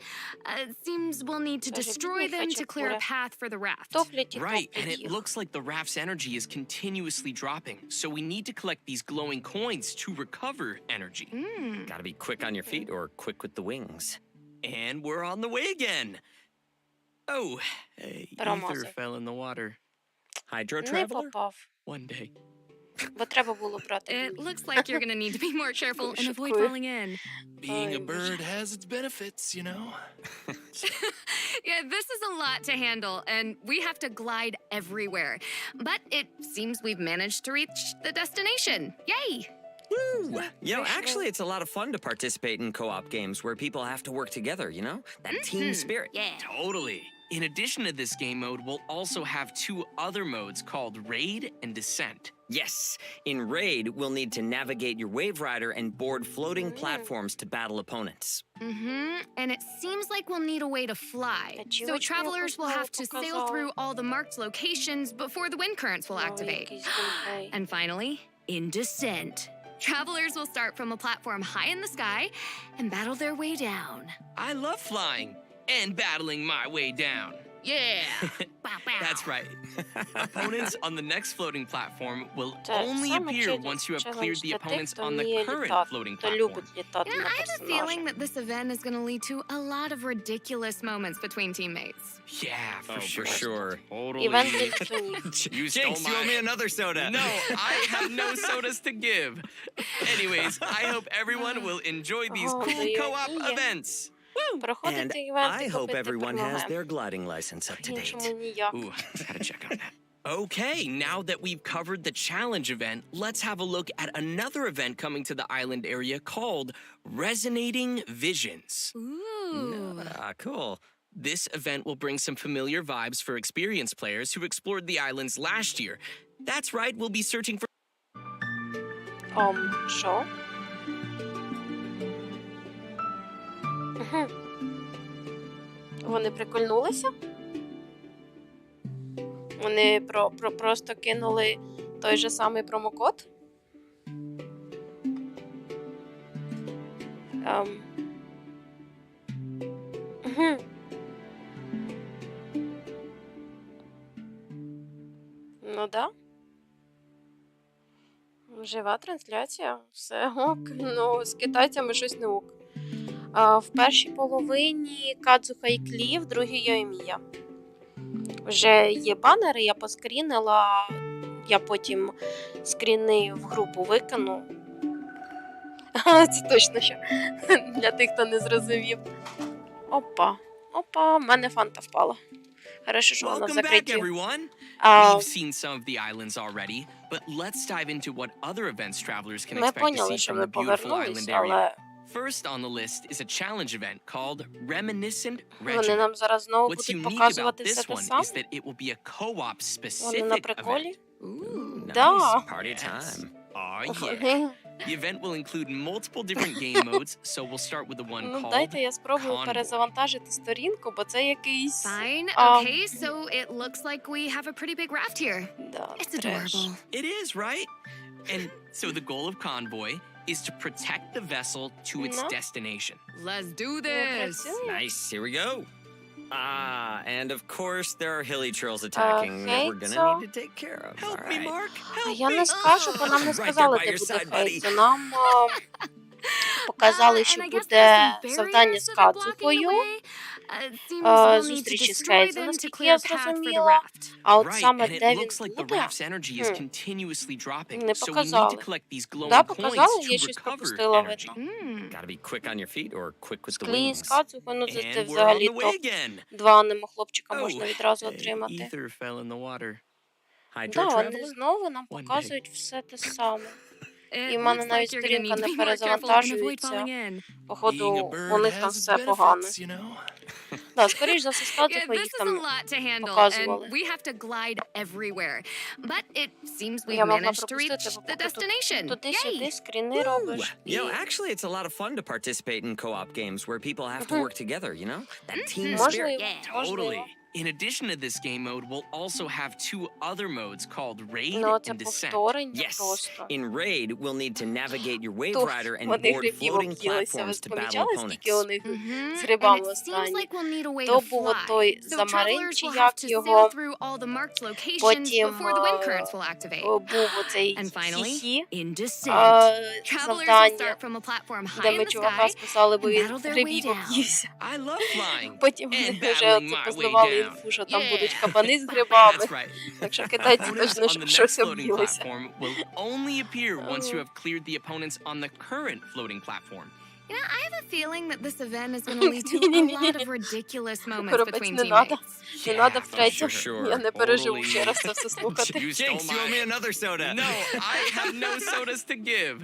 [SPEAKER 8] It seems we'll need to destroy them to clear a path for the raft.
[SPEAKER 1] Топлять і
[SPEAKER 7] Right, and
[SPEAKER 1] топлять
[SPEAKER 7] it
[SPEAKER 1] їх.
[SPEAKER 7] looks like the raft's energy is continuously dropping, so we need to collect these glowing coins to recover energy.
[SPEAKER 9] Gotta be quick on your feet or quick with the wings.
[SPEAKER 7] And we're on the way again. Oh, ether
[SPEAKER 1] Промазав.
[SPEAKER 7] fell in the water.
[SPEAKER 9] Hydro
[SPEAKER 1] Не
[SPEAKER 9] traveler?
[SPEAKER 1] попав.
[SPEAKER 7] One day.
[SPEAKER 1] Бо треба було брати.
[SPEAKER 8] It looks like you're gonna need to be more careful and avoid
[SPEAKER 1] Шуткую.
[SPEAKER 8] falling in.
[SPEAKER 3] Being a
[SPEAKER 1] Ой,
[SPEAKER 3] bird has its benefits, you know?
[SPEAKER 8] Yeah, this is a lot to handle, and we have to glide everywhere. But it seems we've managed to reach the destination. Yay!
[SPEAKER 9] Woo! You know, actually, it's a lot of fun to participate in co-op games where people have to work together, you know? That team spirit.
[SPEAKER 8] Yeah.
[SPEAKER 7] Totally. In addition to this game mode, we'll also have 2 other modes called Raid and Descent.
[SPEAKER 9] Yes, in Raid, we'll need to navigate your Wave Rider and board floating platforms to battle opponents.
[SPEAKER 8] And it seems like we'll need a way to fly. So travelers will have to sail through all the marked locations before the wind currents will activate.
[SPEAKER 1] Якийсь геймплей.
[SPEAKER 8] And finally, in Descent. Travelers will start from a platform high in the sky and battle their way down.
[SPEAKER 7] I love flying and battling my way down.
[SPEAKER 8] Yeah! Bow, bow.
[SPEAKER 7] That's right. Opponents on the next floating platform will
[SPEAKER 1] Це
[SPEAKER 7] only
[SPEAKER 1] саме
[SPEAKER 7] appear
[SPEAKER 1] челендж
[SPEAKER 7] once you have cleared the
[SPEAKER 1] для тих,
[SPEAKER 7] opponents
[SPEAKER 1] хто
[SPEAKER 7] on the
[SPEAKER 1] вміє
[SPEAKER 7] current
[SPEAKER 1] літати,
[SPEAKER 7] floating
[SPEAKER 1] хто
[SPEAKER 7] platform.
[SPEAKER 1] любить літати
[SPEAKER 8] You know,
[SPEAKER 1] на
[SPEAKER 8] I have a feeling
[SPEAKER 1] персонажа.
[SPEAKER 8] that this event is going to lead to a lot of ridiculous moments between teammates.
[SPEAKER 7] Yeah, for
[SPEAKER 9] Oh,
[SPEAKER 7] sure.
[SPEAKER 9] for sure.
[SPEAKER 7] Totally.
[SPEAKER 1] Івент для тютюнів.
[SPEAKER 7] You stole
[SPEAKER 9] Jinx, you owe me
[SPEAKER 7] my...
[SPEAKER 9] another soda.
[SPEAKER 7] No, I have no sodas to give. Anyways, I hope everyone will enjoy these
[SPEAKER 1] Oh,
[SPEAKER 7] cool
[SPEAKER 1] yeah.
[SPEAKER 7] co-op events.
[SPEAKER 9] And
[SPEAKER 1] Проходити івенти,
[SPEAKER 9] I hope
[SPEAKER 1] купити
[SPEAKER 9] everyone has
[SPEAKER 1] перемоги.
[SPEAKER 9] their gliding license up to date.
[SPEAKER 1] Іншому ніяк.
[SPEAKER 7] Ooh, gotta check on that. Okay, now that we've covered the challenge event, let's have a look at another event coming to the island area called Resonating Visions.
[SPEAKER 8] Ooh.
[SPEAKER 9] Cool.
[SPEAKER 7] This event will bring some familiar vibes for experienced players who explored the islands last year. That's right, we'll be searching for
[SPEAKER 1] Що? Вони прикольнулися? Вони просто кинули той же самий промокод? Ну да. Жива трансляція, все ок. Ну, з китайцями щось не ок. В першій половині Кадзуха і Клі, в другій Йоймія. Вже є банери, я поскрінила, я потім скріни в групу викину. Це точно що. Для тих, хто не зрозумів. Опа, в мене фанта впала. Хорошо, що вона в
[SPEAKER 7] Welcome back,
[SPEAKER 1] закритті.
[SPEAKER 7] everyone.
[SPEAKER 1] А,
[SPEAKER 7] We've seen some of the islands already, but let's dive into what other events travelers can
[SPEAKER 1] Ми
[SPEAKER 7] expect to
[SPEAKER 1] поняли,
[SPEAKER 7] see
[SPEAKER 1] що
[SPEAKER 7] from
[SPEAKER 1] ми
[SPEAKER 7] the beautiful
[SPEAKER 1] повернулись,
[SPEAKER 7] island area.
[SPEAKER 1] але
[SPEAKER 7] First on the list is a challenge event called Reminiscent
[SPEAKER 1] вони
[SPEAKER 7] Regiment.
[SPEAKER 1] нам зараз знову
[SPEAKER 7] What's
[SPEAKER 1] будуть
[SPEAKER 7] unique about
[SPEAKER 1] показувати все
[SPEAKER 7] this
[SPEAKER 1] те
[SPEAKER 7] one
[SPEAKER 1] саме.
[SPEAKER 7] is that it will be a co-op
[SPEAKER 1] Вони на
[SPEAKER 7] specific
[SPEAKER 1] приколі.
[SPEAKER 7] event.
[SPEAKER 8] Ooh.
[SPEAKER 1] Да.
[SPEAKER 9] Party
[SPEAKER 7] Yes.
[SPEAKER 9] time.
[SPEAKER 7] Oh yeah. The event will include multiple different game modes, so we'll start with the one
[SPEAKER 1] Ну,
[SPEAKER 7] called
[SPEAKER 1] дайте я спробую
[SPEAKER 7] Convoy.
[SPEAKER 1] перезавантажити сторінку, бо це якийсь...
[SPEAKER 8] Fine.
[SPEAKER 1] Um,
[SPEAKER 8] Okay, so it looks like we have a pretty big raft here.
[SPEAKER 1] Да,
[SPEAKER 8] It's
[SPEAKER 1] треш.
[SPEAKER 8] adorable.
[SPEAKER 7] It is, right? And so the goal of Convoy is to protect the vessel to its
[SPEAKER 1] No.
[SPEAKER 7] destination.
[SPEAKER 8] Let's do
[SPEAKER 1] Ну,
[SPEAKER 8] this.
[SPEAKER 1] працює.
[SPEAKER 9] Nice, here we go. And of course there are hilly trolls attacking that we're gonna
[SPEAKER 1] so-
[SPEAKER 9] need to take care of.
[SPEAKER 7] Help
[SPEAKER 9] All
[SPEAKER 7] me,
[SPEAKER 9] right.
[SPEAKER 7] Mark!
[SPEAKER 1] А
[SPEAKER 7] Help
[SPEAKER 1] я
[SPEAKER 7] me!
[SPEAKER 1] не скажу, бо нам не
[SPEAKER 9] Right
[SPEAKER 1] сказали,
[SPEAKER 9] there by
[SPEAKER 1] де
[SPEAKER 9] your
[SPEAKER 1] буде
[SPEAKER 9] side, buddy.
[SPEAKER 1] хейт. Нам показали, що
[SPEAKER 8] And I guess
[SPEAKER 1] буде
[SPEAKER 8] there's some
[SPEAKER 1] завдання з
[SPEAKER 8] barriers that are blocking the
[SPEAKER 1] Кадзухою.
[SPEAKER 8] way. It seems we'll need to
[SPEAKER 1] Зустрічі з
[SPEAKER 8] destroy
[SPEAKER 1] Хейтом,
[SPEAKER 8] them to
[SPEAKER 1] наскільки
[SPEAKER 8] clear
[SPEAKER 1] я
[SPEAKER 8] a path for the
[SPEAKER 1] зрозуміла.
[SPEAKER 8] raft.
[SPEAKER 1] А от
[SPEAKER 7] Right,
[SPEAKER 1] саме
[SPEAKER 7] and it
[SPEAKER 1] де він
[SPEAKER 7] looks like the
[SPEAKER 1] буде,
[SPEAKER 7] raft's energy is
[SPEAKER 1] Hmm.
[SPEAKER 7] continuously dropping,
[SPEAKER 1] Не
[SPEAKER 7] so we need to
[SPEAKER 1] показали.
[SPEAKER 7] collect these glowing
[SPEAKER 1] Да,
[SPEAKER 7] coins
[SPEAKER 1] показали,
[SPEAKER 7] to
[SPEAKER 1] я щось
[SPEAKER 7] recover
[SPEAKER 1] пропустила,
[SPEAKER 7] energy.
[SPEAKER 1] видно.
[SPEAKER 9] Gotta be quick on your feet or quick with the
[SPEAKER 1] Клі з
[SPEAKER 9] wings.
[SPEAKER 1] Кадзухою, ну це
[SPEAKER 7] And we're on
[SPEAKER 1] взагалі
[SPEAKER 7] the way
[SPEAKER 1] топ.
[SPEAKER 7] again.
[SPEAKER 1] 2 анемо-хлопчика
[SPEAKER 7] Oh,
[SPEAKER 1] можна відразу отримати.
[SPEAKER 7] ether fell in the water.
[SPEAKER 9] Hydro
[SPEAKER 1] Да, вони
[SPEAKER 9] traveler?
[SPEAKER 1] знову нам
[SPEAKER 7] One day.
[SPEAKER 1] показують все те саме.
[SPEAKER 8] It
[SPEAKER 1] І в мене
[SPEAKER 8] looks
[SPEAKER 1] навіть
[SPEAKER 8] like you're gonna
[SPEAKER 1] сторінка
[SPEAKER 8] need to
[SPEAKER 1] не
[SPEAKER 8] be more careful and avoid
[SPEAKER 1] перезавантажується.
[SPEAKER 8] falling in.
[SPEAKER 3] Being a
[SPEAKER 1] Походу,
[SPEAKER 3] bird
[SPEAKER 1] у них там
[SPEAKER 3] has its
[SPEAKER 1] все погано.
[SPEAKER 3] benefits, you know?
[SPEAKER 1] Да, скоріш за все складно,
[SPEAKER 8] Yeah,
[SPEAKER 1] бо
[SPEAKER 8] this
[SPEAKER 1] їх
[SPEAKER 8] is a
[SPEAKER 1] там
[SPEAKER 8] lot to handle,
[SPEAKER 1] показували.
[SPEAKER 8] and we have to glide everywhere. But it seems we've
[SPEAKER 1] Я могла
[SPEAKER 8] managed to reach
[SPEAKER 1] пропустити, бо
[SPEAKER 8] the
[SPEAKER 1] поки тут
[SPEAKER 8] destination.
[SPEAKER 1] туди-сюди
[SPEAKER 8] Yay!
[SPEAKER 1] скріни робиш.
[SPEAKER 9] You know, actually, it's a lot of fun to participate in co-op games where people have to work together, you know? That team spirit.
[SPEAKER 1] Можливо,
[SPEAKER 7] Totally.
[SPEAKER 1] можливо.
[SPEAKER 7] In addition to this game mode, we'll also have 2 other modes called Raid
[SPEAKER 1] Ну, це
[SPEAKER 7] and Descent.
[SPEAKER 1] повторення
[SPEAKER 9] Yes.
[SPEAKER 1] просто.
[SPEAKER 9] In Raid, we'll need to navigate your wave
[SPEAKER 1] То
[SPEAKER 9] rider and
[SPEAKER 1] вони
[SPEAKER 9] board
[SPEAKER 1] грибів
[SPEAKER 9] floating
[SPEAKER 1] об'їлися. Ви
[SPEAKER 9] platforms to battle
[SPEAKER 1] помічали, скільки
[SPEAKER 9] opponents.
[SPEAKER 1] у них
[SPEAKER 8] Mhm.
[SPEAKER 1] з
[SPEAKER 8] And
[SPEAKER 1] грибами
[SPEAKER 8] it seems
[SPEAKER 1] останні?
[SPEAKER 8] like we'll need a way
[SPEAKER 1] То
[SPEAKER 8] to
[SPEAKER 1] був
[SPEAKER 8] fly.
[SPEAKER 1] той
[SPEAKER 8] So
[SPEAKER 1] Замарин,
[SPEAKER 8] travelers
[SPEAKER 1] чи
[SPEAKER 8] will have
[SPEAKER 1] як
[SPEAKER 8] to
[SPEAKER 1] його.
[SPEAKER 8] sail through all the marked locations
[SPEAKER 1] Потім
[SPEAKER 8] before the wind currents will activate.
[SPEAKER 1] був оцей
[SPEAKER 8] And finally,
[SPEAKER 1] хі-хі
[SPEAKER 8] in descent, travelers will
[SPEAKER 1] завдання,
[SPEAKER 8] start from a platform
[SPEAKER 1] де
[SPEAKER 8] high in
[SPEAKER 1] ми
[SPEAKER 8] the
[SPEAKER 1] чувака
[SPEAKER 8] sky.
[SPEAKER 1] спасали, бо
[SPEAKER 8] and
[SPEAKER 1] він
[SPEAKER 8] battle their way
[SPEAKER 1] грибів
[SPEAKER 8] down.
[SPEAKER 1] об'ївся.
[SPEAKER 7] I love flying.
[SPEAKER 1] Потім
[SPEAKER 7] And
[SPEAKER 1] вони вже
[SPEAKER 7] battling
[SPEAKER 1] це
[SPEAKER 7] my way
[SPEAKER 1] позливали
[SPEAKER 7] down.
[SPEAKER 1] інфу, що там
[SPEAKER 7] Yeah.
[SPEAKER 1] будуть кабани з грибами.
[SPEAKER 7] That's right.
[SPEAKER 1] Так що китайці
[SPEAKER 7] Opponents
[SPEAKER 1] точно
[SPEAKER 7] on the
[SPEAKER 1] щоб
[SPEAKER 7] next
[SPEAKER 1] щось
[SPEAKER 7] floating
[SPEAKER 1] об'їлося.
[SPEAKER 7] platform will only appear once you have cleared the opponents on the current floating platform.
[SPEAKER 8] You know, I have a feeling that this event is going to lead to a lot of ridiculous moments
[SPEAKER 1] Робити
[SPEAKER 8] between
[SPEAKER 1] не надо.
[SPEAKER 8] teammates.
[SPEAKER 1] Не надо втретє.
[SPEAKER 9] sure.
[SPEAKER 1] Я не переживу
[SPEAKER 7] Totally.
[SPEAKER 1] ще раз це все слухати.
[SPEAKER 7] You stole
[SPEAKER 9] Jinx, you owe me another soda.
[SPEAKER 7] No, I have no sodas to give.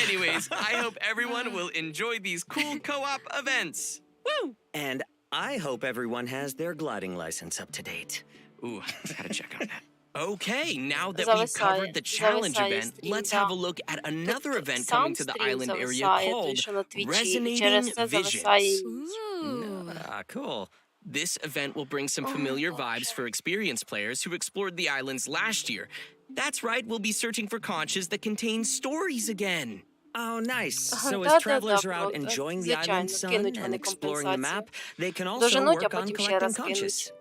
[SPEAKER 7] Anyways, I hope everyone will enjoy these cool co-op events. Woo!
[SPEAKER 9] And I hope everyone has their gliding license up to date.
[SPEAKER 7] Ooh, gotta check on that. Okay, now that we've
[SPEAKER 1] Зависає,
[SPEAKER 7] covered the challenge
[SPEAKER 1] зависає
[SPEAKER 7] event,
[SPEAKER 1] стрім,
[SPEAKER 7] let's
[SPEAKER 1] да.
[SPEAKER 7] have a look at another
[SPEAKER 1] Тут
[SPEAKER 7] event
[SPEAKER 1] сам
[SPEAKER 7] coming to the
[SPEAKER 1] стрім
[SPEAKER 7] island area
[SPEAKER 1] зависає, той,
[SPEAKER 7] called
[SPEAKER 1] що на Твічі, і
[SPEAKER 7] Resonating
[SPEAKER 1] через це зависає і
[SPEAKER 7] Visions.
[SPEAKER 8] Ooh.
[SPEAKER 9] Cool.
[SPEAKER 7] This event will bring some familiar vibes for experienced players who explored the islands last year. That's right, we'll be searching for conches that contain stories again.
[SPEAKER 9] Oh, nice. So
[SPEAKER 1] Да,
[SPEAKER 9] as
[SPEAKER 1] да,
[SPEAKER 9] travelers
[SPEAKER 1] да,
[SPEAKER 9] are out
[SPEAKER 1] про-
[SPEAKER 9] enjoying the
[SPEAKER 1] звичайно,
[SPEAKER 9] island's sun
[SPEAKER 1] кинуть
[SPEAKER 9] and
[SPEAKER 1] вони
[SPEAKER 9] exploring the map,
[SPEAKER 1] компенсацію.
[SPEAKER 9] they can also
[SPEAKER 1] Доженуть, а
[SPEAKER 9] work on
[SPEAKER 1] потім ще
[SPEAKER 9] collecting
[SPEAKER 1] раз
[SPEAKER 9] conches.
[SPEAKER 1] кинуть.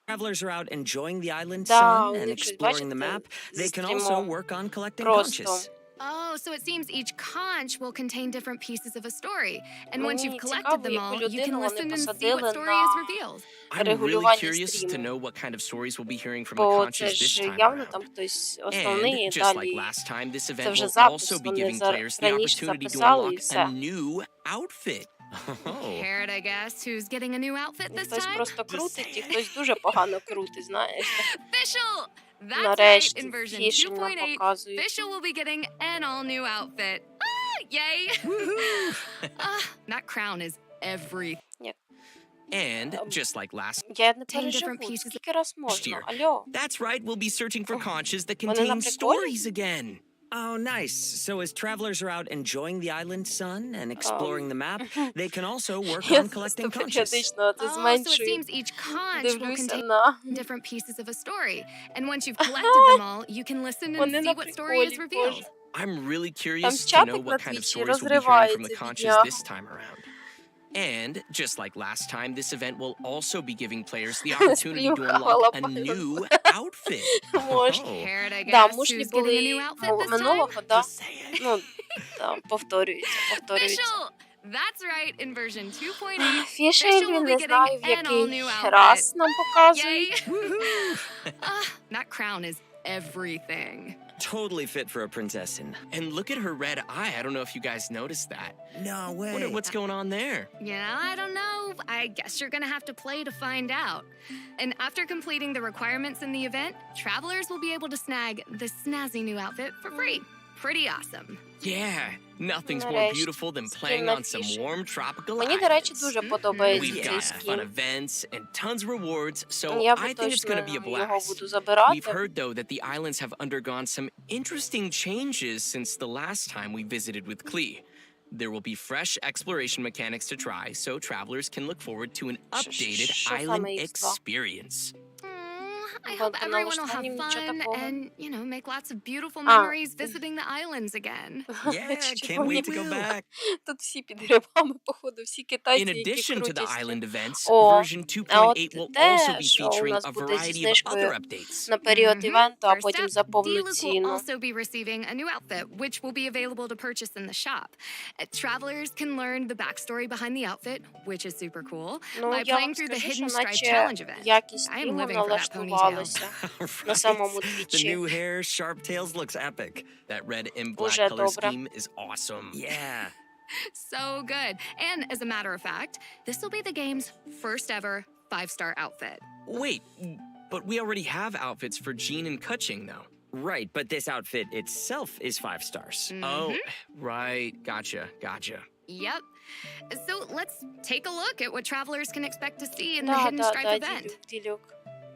[SPEAKER 9] Travelers are out enjoying the island's
[SPEAKER 1] Да,
[SPEAKER 9] sun
[SPEAKER 1] у
[SPEAKER 9] and
[SPEAKER 1] них щось,
[SPEAKER 9] exploring the
[SPEAKER 1] бачите,
[SPEAKER 9] map,
[SPEAKER 1] зі
[SPEAKER 9] they can also
[SPEAKER 1] стрімом
[SPEAKER 9] work on collecting
[SPEAKER 1] просто.
[SPEAKER 9] conches.
[SPEAKER 8] Oh, so it seems each conch will contain different pieces of a story. And once
[SPEAKER 1] Мені
[SPEAKER 8] you've collected
[SPEAKER 1] цікаво,
[SPEAKER 8] them
[SPEAKER 1] яку
[SPEAKER 8] all, you
[SPEAKER 1] людину
[SPEAKER 8] can
[SPEAKER 1] вони
[SPEAKER 8] listen and see
[SPEAKER 1] посадили
[SPEAKER 8] what story is
[SPEAKER 1] на
[SPEAKER 8] revealed.
[SPEAKER 7] I'm really
[SPEAKER 1] регулювання
[SPEAKER 7] curious to
[SPEAKER 1] стріму.
[SPEAKER 7] know what kind of stories we'll be hearing from the
[SPEAKER 1] Бо
[SPEAKER 7] conches
[SPEAKER 1] це
[SPEAKER 7] this
[SPEAKER 1] ж
[SPEAKER 7] time
[SPEAKER 1] явно
[SPEAKER 7] around.
[SPEAKER 1] там хтось
[SPEAKER 7] And
[SPEAKER 1] основний, і
[SPEAKER 7] just like
[SPEAKER 1] далі
[SPEAKER 7] last time, this
[SPEAKER 1] це
[SPEAKER 7] event
[SPEAKER 1] вже
[SPEAKER 7] will
[SPEAKER 1] запис,
[SPEAKER 7] also be
[SPEAKER 1] вони
[SPEAKER 7] giving players the
[SPEAKER 1] раніше
[SPEAKER 7] opportunity to
[SPEAKER 1] записали і
[SPEAKER 7] unlock
[SPEAKER 1] все.
[SPEAKER 7] a new outfit.
[SPEAKER 9] Oh.
[SPEAKER 8] Cared, I guess, who's getting a new outfit this
[SPEAKER 1] Хтось
[SPEAKER 8] time?
[SPEAKER 1] просто крутить, і хтось дуже погано крутить, знаєш.
[SPEAKER 8] Official! That's right,
[SPEAKER 1] Нарешті
[SPEAKER 8] in version
[SPEAKER 1] фіші нам
[SPEAKER 8] 2.8,
[SPEAKER 1] показують.
[SPEAKER 8] Official will be getting an all-new outfit. Ah, yay! That crown is everything.
[SPEAKER 7] And just like last
[SPEAKER 1] Я не
[SPEAKER 8] 10
[SPEAKER 1] переживу,
[SPEAKER 8] different pieces
[SPEAKER 1] скільки раз можна,
[SPEAKER 7] year.
[SPEAKER 1] алло.
[SPEAKER 7] That's right, we'll be searching for conches that
[SPEAKER 1] Вони
[SPEAKER 7] contain
[SPEAKER 1] на приколі?
[SPEAKER 7] stories again.
[SPEAKER 9] Oh, nice. So as travelers are out enjoying the island's sun and exploring the map, they can also work
[SPEAKER 1] Я
[SPEAKER 9] on collecting
[SPEAKER 1] просто
[SPEAKER 9] conches.
[SPEAKER 1] періодично це
[SPEAKER 8] Oh, so it
[SPEAKER 1] зменшую,
[SPEAKER 8] seems each conch will
[SPEAKER 1] дивлюся
[SPEAKER 8] contain
[SPEAKER 1] на...
[SPEAKER 8] different pieces of a story. And once you've collected them all, you can listen and
[SPEAKER 1] Вони
[SPEAKER 8] see
[SPEAKER 1] на
[SPEAKER 8] what story is
[SPEAKER 1] приколі,
[SPEAKER 8] revealed.
[SPEAKER 1] боже.
[SPEAKER 7] I'm really
[SPEAKER 1] Там
[SPEAKER 7] curious to know
[SPEAKER 1] чатик на
[SPEAKER 7] what kind of
[SPEAKER 1] Твічі
[SPEAKER 7] stories we'll be hearing from the
[SPEAKER 1] розривається,
[SPEAKER 7] conches
[SPEAKER 1] бідняга.
[SPEAKER 7] this time around. And just like last time, this event will also be giving players the opportunity to unlock a new outfit.
[SPEAKER 1] Може.
[SPEAKER 9] Oh.
[SPEAKER 8] Cared, I
[SPEAKER 1] Да,
[SPEAKER 8] guess,
[SPEAKER 1] мушлі
[SPEAKER 8] who's getting a new
[SPEAKER 1] були
[SPEAKER 8] outfit this time?
[SPEAKER 1] минулого, да.
[SPEAKER 7] Just say it.
[SPEAKER 1] Ну, да, повторюється.
[SPEAKER 8] Official! That's right, in version 2.8,
[SPEAKER 1] Фіші,
[SPEAKER 8] Official will be
[SPEAKER 1] не знаю, в
[SPEAKER 8] getting an all-new
[SPEAKER 1] який
[SPEAKER 8] outfit.
[SPEAKER 1] раз нам показують.
[SPEAKER 8] Yay! That crown is everything.
[SPEAKER 9] Totally fit for a princessin.
[SPEAKER 7] And look at her red eye. I don't know if you guys noticed that.
[SPEAKER 9] No way.
[SPEAKER 7] Wonder what's going on there.
[SPEAKER 8] Yeah, I don't know. I guess you're gonna have to play to find out. And after completing the requirements in the event, travelers will be able to snag the snazzy new outfit for free. Pretty awesome.
[SPEAKER 7] Yeah, nothing's more
[SPEAKER 1] Нарешті,
[SPEAKER 7] beautiful than
[SPEAKER 1] скін
[SPEAKER 7] playing
[SPEAKER 1] на
[SPEAKER 7] on some
[SPEAKER 1] фіші.
[SPEAKER 7] warm tropical
[SPEAKER 1] Мені, до речі,
[SPEAKER 7] islands.
[SPEAKER 1] дуже подобається
[SPEAKER 7] We've
[SPEAKER 1] цей
[SPEAKER 7] got fun
[SPEAKER 1] скін.
[SPEAKER 7] events and tons of rewards, so
[SPEAKER 1] Я
[SPEAKER 7] I
[SPEAKER 1] би
[SPEAKER 7] think it's
[SPEAKER 1] точно
[SPEAKER 7] going to be a
[SPEAKER 1] його
[SPEAKER 7] blast.
[SPEAKER 1] буду
[SPEAKER 7] We've
[SPEAKER 1] забирати.
[SPEAKER 7] heard, though, that the islands have undergone some interesting changes since the last time we visited with Klee. There will be fresh exploration mechanics to try, so travelers can look forward to an updated
[SPEAKER 1] що саме
[SPEAKER 7] island
[SPEAKER 1] їх два?
[SPEAKER 7] experience.
[SPEAKER 8] I
[SPEAKER 1] Бо
[SPEAKER 8] hope
[SPEAKER 1] по
[SPEAKER 8] everyone will have
[SPEAKER 1] налаштуванням нічого
[SPEAKER 8] fun
[SPEAKER 1] такого.
[SPEAKER 8] and, you know, make lots of beautiful
[SPEAKER 1] А.
[SPEAKER 8] memories visiting the islands again.
[SPEAKER 9] Yeah,
[SPEAKER 1] Чого
[SPEAKER 9] can't wait to
[SPEAKER 1] ні?
[SPEAKER 9] go back.
[SPEAKER 1] Тут всі під грибами, походу, всі китайці,
[SPEAKER 7] In
[SPEAKER 1] які
[SPEAKER 7] addition to the
[SPEAKER 1] крутять.
[SPEAKER 7] island events,
[SPEAKER 1] О,
[SPEAKER 7] version
[SPEAKER 1] а от
[SPEAKER 7] 2.8 will
[SPEAKER 1] те,
[SPEAKER 7] also be
[SPEAKER 1] що у
[SPEAKER 7] featuring
[SPEAKER 1] нас
[SPEAKER 7] a
[SPEAKER 1] буде зі
[SPEAKER 7] variety of
[SPEAKER 1] знижкою
[SPEAKER 7] other updates.
[SPEAKER 1] на період івенту, а
[SPEAKER 8] First
[SPEAKER 1] потім
[SPEAKER 8] up,
[SPEAKER 1] за повну
[SPEAKER 8] D-Luke will
[SPEAKER 1] ціну.
[SPEAKER 8] also be receiving a new outfit, which will be available to purchase in the shop. Travelers can learn the backstory behind the outfit, which is super cool,
[SPEAKER 1] Ну,
[SPEAKER 8] by
[SPEAKER 1] я
[SPEAKER 8] playing
[SPEAKER 1] вам
[SPEAKER 8] through the
[SPEAKER 1] скажу,
[SPEAKER 8] Hidden
[SPEAKER 1] що
[SPEAKER 8] Stripe
[SPEAKER 1] наче
[SPEAKER 8] Challenge event.
[SPEAKER 1] якість
[SPEAKER 8] I am
[SPEAKER 1] стріму
[SPEAKER 8] living for that ponytail.
[SPEAKER 1] налаштувалася на самому
[SPEAKER 9] The new
[SPEAKER 1] твічі.
[SPEAKER 9] hair, sharp tails looks epic.
[SPEAKER 7] That red and black
[SPEAKER 1] Уже
[SPEAKER 7] color
[SPEAKER 1] добре.
[SPEAKER 7] scheme is awesome.
[SPEAKER 9] Yeah.
[SPEAKER 8] So good. And as a matter of fact, this will be the game's first ever 5-star outfit.
[SPEAKER 7] Wait, but we already have outfits for Jean and Kutching, though.
[SPEAKER 9] Right, but this outfit itself is 5 stars.
[SPEAKER 7] Oh, right. Gotcha.
[SPEAKER 8] Yep. So let's take a look at what travelers can expect to see in the Hidden Stripe event.
[SPEAKER 1] Ділюк.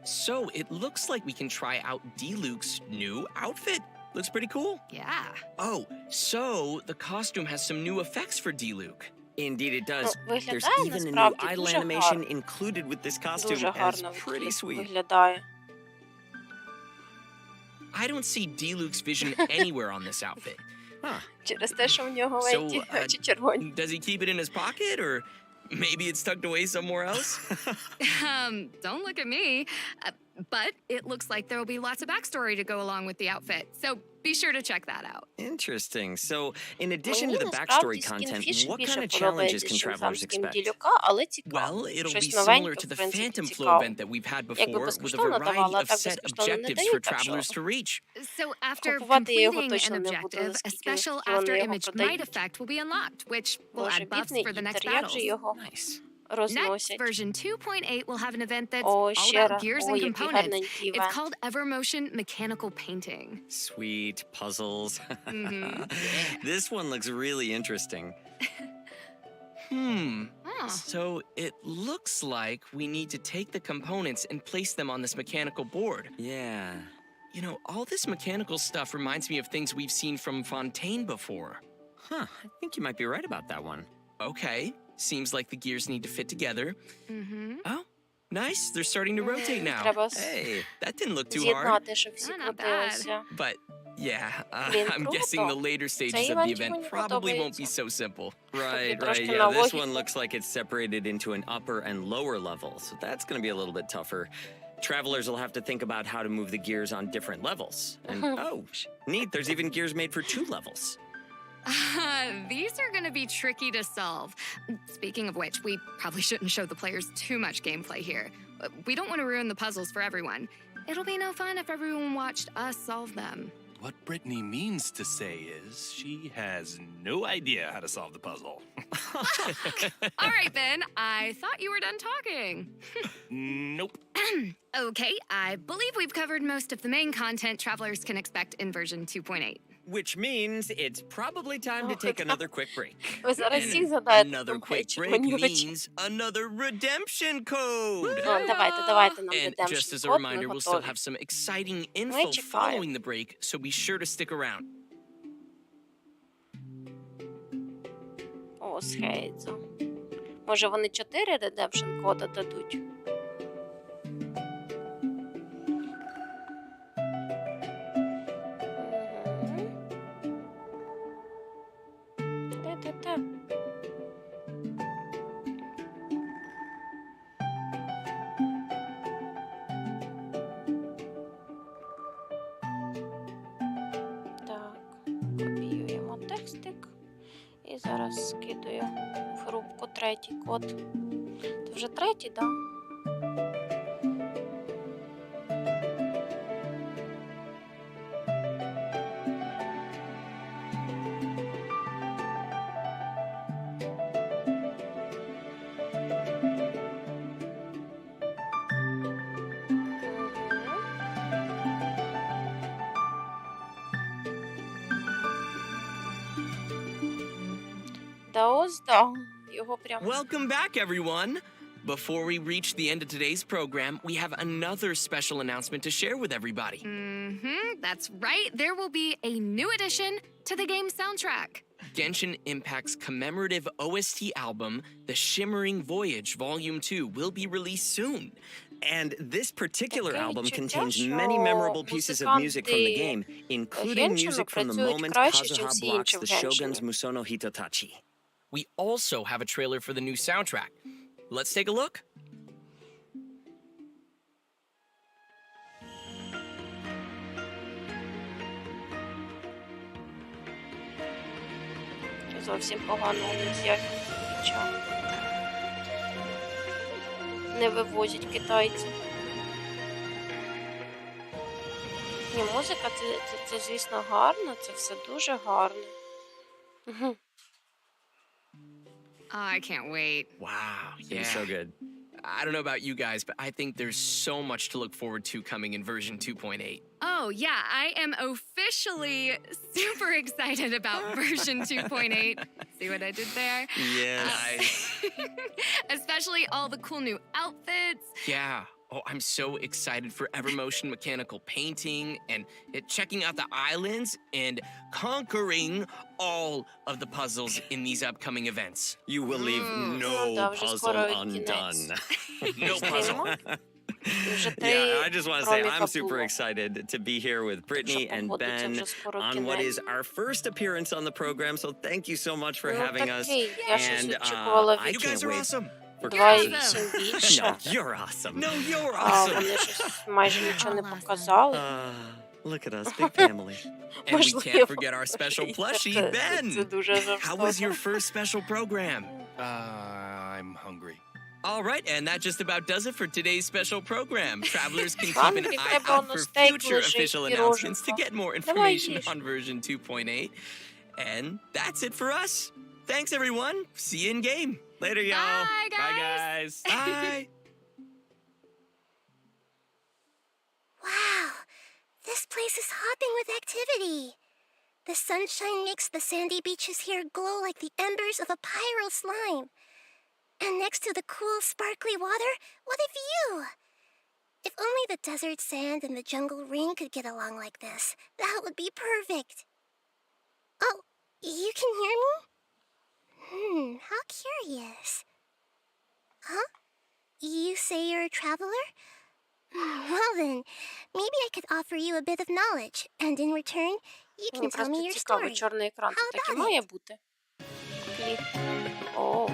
[SPEAKER 7] So it looks like we can try out D-Luke's new outfit. Looks pretty cool.
[SPEAKER 8] Yeah.
[SPEAKER 7] Oh, so the costume has some new effects for D-Luke.
[SPEAKER 9] Indeed it does.
[SPEAKER 1] Ну,
[SPEAKER 9] There's
[SPEAKER 1] виглядає
[SPEAKER 9] even a new
[SPEAKER 1] насправді
[SPEAKER 9] idle
[SPEAKER 1] дуже
[SPEAKER 9] animation
[SPEAKER 1] гарно.
[SPEAKER 9] included with this costume
[SPEAKER 1] Дуже
[SPEAKER 9] as
[SPEAKER 1] гарно
[SPEAKER 9] pretty sweet.
[SPEAKER 1] виглядає.
[SPEAKER 7] I don't see D-Luke's vision anywhere on this outfit.
[SPEAKER 9] Huh.
[SPEAKER 1] Через те, що в нього
[SPEAKER 7] So,
[SPEAKER 1] ці очі червоні.
[SPEAKER 7] Does he keep it in his pocket, or maybe it's tucked away somewhere else?
[SPEAKER 8] Don't look at me. But it looks like there will be lots of backstory to go along with the outfit. So be sure to check that out.
[SPEAKER 9] Interesting. So, in addition to
[SPEAKER 1] Мені
[SPEAKER 9] the backstory
[SPEAKER 1] насправді
[SPEAKER 9] content,
[SPEAKER 1] скінфіш
[SPEAKER 9] what
[SPEAKER 1] більше
[SPEAKER 9] kind of challenges
[SPEAKER 1] подобається,
[SPEAKER 9] can
[SPEAKER 1] ніж сам
[SPEAKER 9] travelers
[SPEAKER 1] скін
[SPEAKER 9] expect?
[SPEAKER 1] Ділюка, але цікаво.
[SPEAKER 7] Well, it'll be
[SPEAKER 1] Щось
[SPEAKER 7] similar
[SPEAKER 1] новеньке,
[SPEAKER 7] to
[SPEAKER 1] в
[SPEAKER 7] the
[SPEAKER 1] принципі,
[SPEAKER 7] Phantom Flow
[SPEAKER 1] цікаво.
[SPEAKER 7] event that we've had
[SPEAKER 1] Якби
[SPEAKER 7] before, with a
[SPEAKER 1] безкоштовно
[SPEAKER 7] variety
[SPEAKER 1] давали, а
[SPEAKER 7] of
[SPEAKER 1] так
[SPEAKER 7] set
[SPEAKER 1] безкоштовно не
[SPEAKER 7] objectives
[SPEAKER 1] дають,
[SPEAKER 7] for
[SPEAKER 1] так що
[SPEAKER 7] travelers to reach.
[SPEAKER 8] So after
[SPEAKER 1] Купувати я його
[SPEAKER 8] completing
[SPEAKER 1] точно
[SPEAKER 8] an
[SPEAKER 1] не буду,
[SPEAKER 8] objective, a
[SPEAKER 1] оскільки
[SPEAKER 8] special
[SPEAKER 1] вони його
[SPEAKER 8] after-image might
[SPEAKER 1] продають.
[SPEAKER 8] effect will be unlocked, which will
[SPEAKER 1] Боже,
[SPEAKER 8] add buffs
[SPEAKER 1] бідний
[SPEAKER 8] for the next
[SPEAKER 1] Ітер, як же
[SPEAKER 8] battles.
[SPEAKER 1] його
[SPEAKER 9] Nice.
[SPEAKER 8] Next,
[SPEAKER 1] розносять.
[SPEAKER 8] version 2.8 will have an event that's
[SPEAKER 1] О,
[SPEAKER 8] all
[SPEAKER 1] ще
[SPEAKER 8] about
[SPEAKER 1] раз.
[SPEAKER 8] gears
[SPEAKER 1] Ой,
[SPEAKER 8] and
[SPEAKER 1] який
[SPEAKER 8] components.
[SPEAKER 1] гарненький
[SPEAKER 8] It's
[SPEAKER 1] івент.
[SPEAKER 8] called Evermotion Mechanical Painting.
[SPEAKER 9] Sweet puzzles.
[SPEAKER 8] Mhm.
[SPEAKER 9] This one looks really interesting.
[SPEAKER 8] Oh.
[SPEAKER 7] So it looks like we need to take the components and place them on this mechanical board.
[SPEAKER 9] Yeah.
[SPEAKER 7] You know, all this mechanical stuff reminds me of things we've seen from Fontaine before.
[SPEAKER 9] Huh. I think you might be right about that one.
[SPEAKER 7] Okay, seems like the gears need to fit together.
[SPEAKER 8] Mm-hmm.
[SPEAKER 7] Oh, nice, they're starting to rotate now.
[SPEAKER 1] Треба
[SPEAKER 9] Hey.
[SPEAKER 7] That didn't look too hard.
[SPEAKER 1] з'єднати, щоб всі
[SPEAKER 8] Oh, not
[SPEAKER 1] крутилися.
[SPEAKER 7] But yeah,
[SPEAKER 1] Блін,
[SPEAKER 7] I'm guessing the
[SPEAKER 1] круто.
[SPEAKER 7] later stages
[SPEAKER 1] Цей
[SPEAKER 7] of the
[SPEAKER 1] івент
[SPEAKER 7] event
[SPEAKER 1] мені
[SPEAKER 7] probably won't be
[SPEAKER 1] подобається.
[SPEAKER 7] so simple.
[SPEAKER 9] Right,
[SPEAKER 1] трошки
[SPEAKER 9] right.
[SPEAKER 1] на
[SPEAKER 9] Yeah, this
[SPEAKER 1] логіку.
[SPEAKER 9] one looks like it's separated into an upper and lower level, so that's going to be a little bit tougher. Travelers will have to think about how to move the gears on different levels. And oh, neat, there's even gears made for 2 levels.
[SPEAKER 8] These are going to be tricky to solve. Speaking of which, we probably shouldn't show the players too much gameplay here. We don't want to ruin the puzzles for everyone. It'll be no fun if everyone watched us solve them.
[SPEAKER 2] What Brittany means to say is she has no idea how to solve the puzzle.
[SPEAKER 8] All right, then. I thought you were done talking.
[SPEAKER 2] Nope.
[SPEAKER 8] Okay, I believe we've covered most of the main content travelers can expect in version 2.8.
[SPEAKER 9] Which means it's probably time to take another quick break.
[SPEAKER 1] Ви зараз всіх задаєте
[SPEAKER 7] Another quick
[SPEAKER 1] плечі,
[SPEAKER 7] break
[SPEAKER 1] мені очі.
[SPEAKER 7] means another redemption code.
[SPEAKER 1] Ну, давайте нам
[SPEAKER 7] And just
[SPEAKER 1] redemption
[SPEAKER 7] as a
[SPEAKER 1] код, ми
[SPEAKER 7] reminder, we'll still
[SPEAKER 1] готові.
[SPEAKER 7] have some exciting info
[SPEAKER 1] чекаємо.
[SPEAKER 7] following the break, so be sure to stick around.
[SPEAKER 1] О, схейдзо. Може вони 4 redemption кода дадуть? Та-та-та. Так, копіюємо текстик і зараз скидаю в групку 3-й код. Це вже 3-й, так? Да? Да ось, да. Його прям...
[SPEAKER 7] Welcome back, everyone. Before we reach the end of today's program, we have another special announcement to share with everybody.
[SPEAKER 8] Mm-hmm, that's right. There will be a new addition to the game's soundtrack.
[SPEAKER 7] Genshin Impact's commemorative OST album, The Shimmering Voyage Volume 2, will be released soon.
[SPEAKER 9] And this particular
[SPEAKER 1] Таке
[SPEAKER 9] album
[SPEAKER 1] відчуття,
[SPEAKER 9] contains
[SPEAKER 1] що
[SPEAKER 9] many memorable pieces of music from the
[SPEAKER 1] музиканти
[SPEAKER 9] game, including
[SPEAKER 1] Genshin
[SPEAKER 9] music from the
[SPEAKER 1] працюють
[SPEAKER 9] moment
[SPEAKER 1] краще,
[SPEAKER 9] Kazuha
[SPEAKER 1] чим всі
[SPEAKER 9] blocks
[SPEAKER 1] інші
[SPEAKER 9] the
[SPEAKER 1] в Genshin.
[SPEAKER 9] Shogun's Musono Hitotachi.
[SPEAKER 7] We also have a trailer for the new soundtrack. Let's take a look.
[SPEAKER 1] Зовсім погано вони з Яхіча. Не вивозять китайці. Ні, музика це, звісно, гарно, це все дуже гарно. Угу.
[SPEAKER 8] I can't wait.
[SPEAKER 7] Wow,
[SPEAKER 9] It's so good.
[SPEAKER 7] I don't know about you guys, but I think there's so much to look forward to coming in version 2.8.
[SPEAKER 8] Oh, yeah, I am officially super excited about version 2.8. See what I did there?
[SPEAKER 9] Yes.
[SPEAKER 8] Especially all the cool new outfits.
[SPEAKER 7] Yeah. Oh, I'm so excited for Evermotion mechanical painting and checking out the islands and conquering all of the puzzles in these upcoming events.
[SPEAKER 9] You will leave no
[SPEAKER 1] Да, вже
[SPEAKER 9] puzzle
[SPEAKER 1] скоро
[SPEAKER 9] undone.
[SPEAKER 7] No puzzle.
[SPEAKER 1] Стрімимо. І вже 3
[SPEAKER 9] Yeah, I just want to say I'm
[SPEAKER 1] проміка
[SPEAKER 9] super
[SPEAKER 1] було.
[SPEAKER 9] excited to be here with Brittany
[SPEAKER 1] Вже
[SPEAKER 9] and
[SPEAKER 1] погодиться,
[SPEAKER 9] Ben
[SPEAKER 1] вже скоро
[SPEAKER 9] on what
[SPEAKER 1] кінець.
[SPEAKER 9] is our first appearance on the program. So thank you so much for
[SPEAKER 1] Ну,
[SPEAKER 9] having us.
[SPEAKER 1] такий, я щось
[SPEAKER 9] And
[SPEAKER 1] очікувала
[SPEAKER 9] I
[SPEAKER 1] від
[SPEAKER 7] You guys
[SPEAKER 9] can't
[SPEAKER 7] are
[SPEAKER 9] wait.
[SPEAKER 7] awesome.
[SPEAKER 9] for
[SPEAKER 1] 2,8 більше.
[SPEAKER 9] No, you're awesome.
[SPEAKER 7] No, you're
[SPEAKER 1] А
[SPEAKER 7] awesome.
[SPEAKER 1] вони щось майже нічого не показали.
[SPEAKER 9] Look at us, big family.
[SPEAKER 7] And we
[SPEAKER 1] Можливо.
[SPEAKER 7] can't forget our special plushie,
[SPEAKER 1] Це
[SPEAKER 7] Ben.
[SPEAKER 1] дуже
[SPEAKER 7] How was your
[SPEAKER 1] жорстоко.
[SPEAKER 7] first special program?
[SPEAKER 2] I'm hungry.
[SPEAKER 7] All right, and that just about does it for today's special program. Travelers can
[SPEAKER 1] Вам
[SPEAKER 7] keep an
[SPEAKER 1] тільки
[SPEAKER 7] eye out
[SPEAKER 1] воно
[SPEAKER 7] for
[SPEAKER 1] стейк
[SPEAKER 7] future
[SPEAKER 1] лежить,
[SPEAKER 7] official
[SPEAKER 1] піроженка.
[SPEAKER 7] announcements to get more
[SPEAKER 1] Давай
[SPEAKER 7] information
[SPEAKER 1] їж.
[SPEAKER 7] on version 2.8. And that's it for us. Thanks, everyone. See you in game.
[SPEAKER 9] Later, y'all.
[SPEAKER 8] Bye, guys.
[SPEAKER 2] Bye, guys.
[SPEAKER 7] Bye.
[SPEAKER 6] Wow, this place is hopping with activity. The sunshine makes the sandy beaches here glow like the embers of a pyro slime. And next to the cool, sparkly water, what a view! If only the desert sand and the jungle rain could get along like this, that would be perfect. Oh, you can hear me? How curious. Huh? You say you're a traveler? Well then, maybe I could offer you a bit of knowledge, and in return, you can
[SPEAKER 1] Мені
[SPEAKER 6] tell me
[SPEAKER 1] просто
[SPEAKER 6] your
[SPEAKER 1] цікаво,
[SPEAKER 6] story.
[SPEAKER 1] чорний екран.
[SPEAKER 6] How
[SPEAKER 1] Тут так і
[SPEAKER 6] about
[SPEAKER 1] має
[SPEAKER 6] it?
[SPEAKER 1] бути. Кліп. О.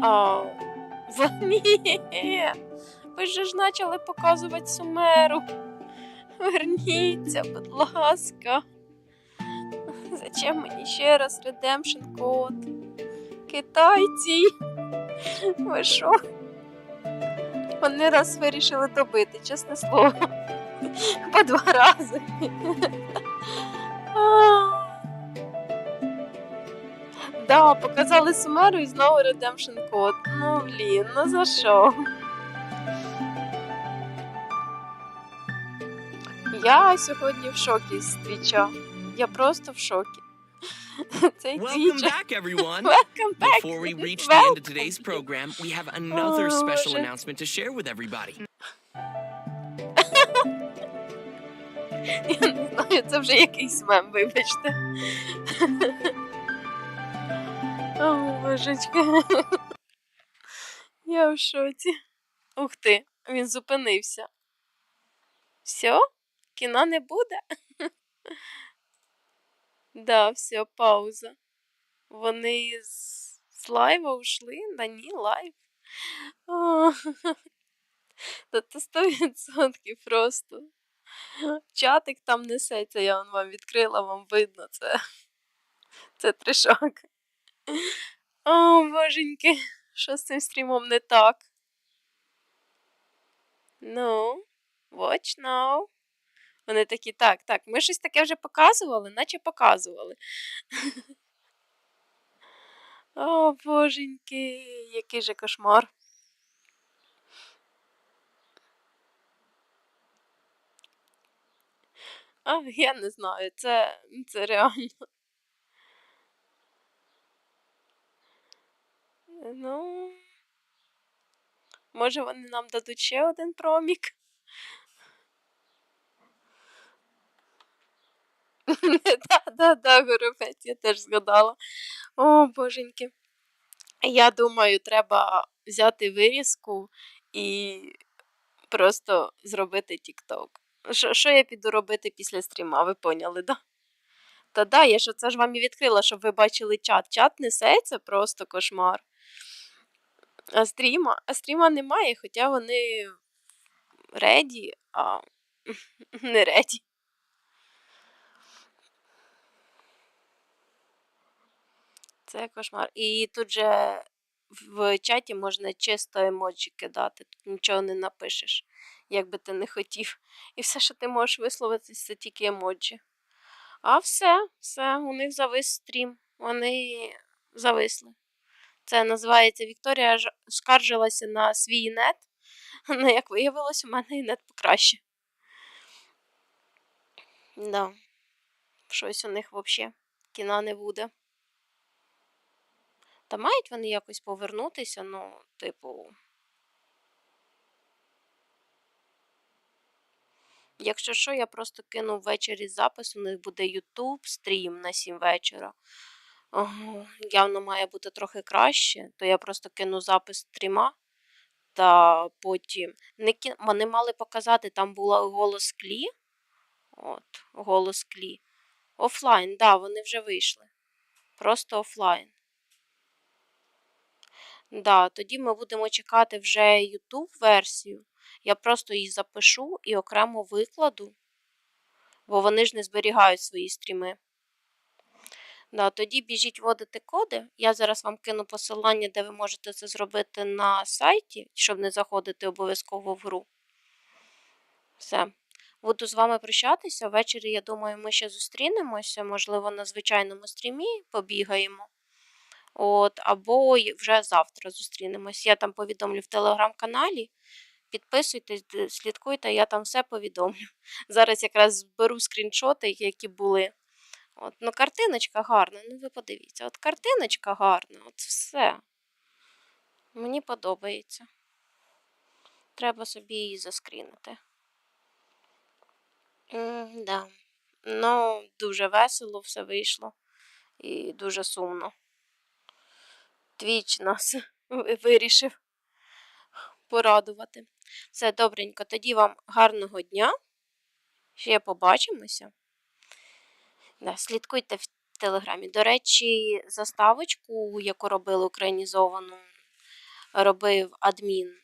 [SPEAKER 1] Ау. Ні. Ви ж почали показувати Сумеру. Верніться, будь ласка. Зачем мені ще раз Redemption код? Китайці. Ви що? Вони раз вирішили добити, чесне слово. По 2 рази. Да, показали Сумеру і знову Redemption код. Ну, блін, ну за що? Я сьогодні в шокі з твіча. Я просто в шокі. Цей
[SPEAKER 7] Welcome
[SPEAKER 1] твіч.
[SPEAKER 7] back, everyone.
[SPEAKER 1] Welcome back.
[SPEAKER 7] Before we reach the end of
[SPEAKER 1] Welcome.
[SPEAKER 7] today's program, we have another
[SPEAKER 1] Oh,
[SPEAKER 7] special
[SPEAKER 1] Боже.
[SPEAKER 7] announcement to share with everybody.
[SPEAKER 1] Я не знаю, це вже якийсь мем, вибачте. О, божечка. Я в шоці. Ух ти, він зупинився. Все? Кіна не буде? Да, все, пауза. Вони з лайва ушли? Да ні, лайв. О, та це 100% просто. Чатик там несеться, я вам відкрила, вам видно, це трешак. О, боженьки, що з цим стрімом не так? Ну, watch now. Вони такі, так, ми щось таке вже показували, наче показували. О, боженьки, який же кошмар. А, я не знаю, це реально. Ну, може вони нам дадуть ще один промік? Да, горобець, я теж згадала. О, боженьки. Я думаю, треба взяти вирізку і просто зробити TikTok. Що я піду робити після стріма, ви поняли, да? Та да, я ж оце ж вам і відкрила, щоб ви бачили чат. Чат несеться, просто кошмар. А стріма немає, хоча вони реді, а не реді. Це кошмар. І тут же в чаті можна чисто емоджі кидати, тут нічого не напишеш, як би ти не хотів. І все, що ти можеш висловитися, це тільки емоджі. А все, у них завис стрім. Вони зависли. Це називається Вікторія скаржилася на свій нет. Ну, як виявилось, у мене і нет покраще. Да. Щось у них взагалі кіна не буде. Та мають вони якось повернутися, ну, типу. Якщо що, я просто кину ввечері запис, у них буде YouTube стрім на 7 вечора. Явно має бути трохи краще, то я просто кину запис стріма, та потім вони мали показати, там була голос Клі. От, голос Клі. Офлайн, да, вони вже вийшли. Просто офлайн. Да, тоді ми будемо чекати вже YouTube-версію. Я просто її запишу і окремо викладу, бо вони ж не зберігають свої стріми. Да, тоді біжіть вводити коди. Я зараз вам кину посилання, де ви можете це зробити на сайті, щоб не заходити обов'язково в гру. Все. Буду з вами прощатися. Ввечері, я думаю, ми ще зустрінемося. Можливо, на звичайному стрімі побігаємо. Або вже завтра зустрінемось. Я там повідомлю в телеграм-каналі. Підписуйтесь, слідкуйте, я там все повідомлю. Зараз якраз зберу скріншоти, які були. Ну, картиночка гарна, ну ви подивіться. От картиночка гарна, от все. Мені подобається. Треба собі її заскрінити. Да. Ну, дуже весело все вийшло. І дуже сумно. Твіч нас вирішив порадувати. Все, добренько. Тоді вам гарного дня. Ще побачимося. Да, слідкуйте в телеграмі. До речі, заставочку, яку робили українізовану, робив адмін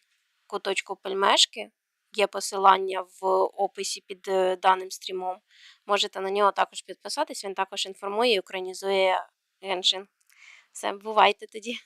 [SPEAKER 1] куточку пельмешки. Є посилання в описі під даним стрімом. Можете на нього також підписатись, він також інформує і українізує Genshin. Все, бувайте тоді.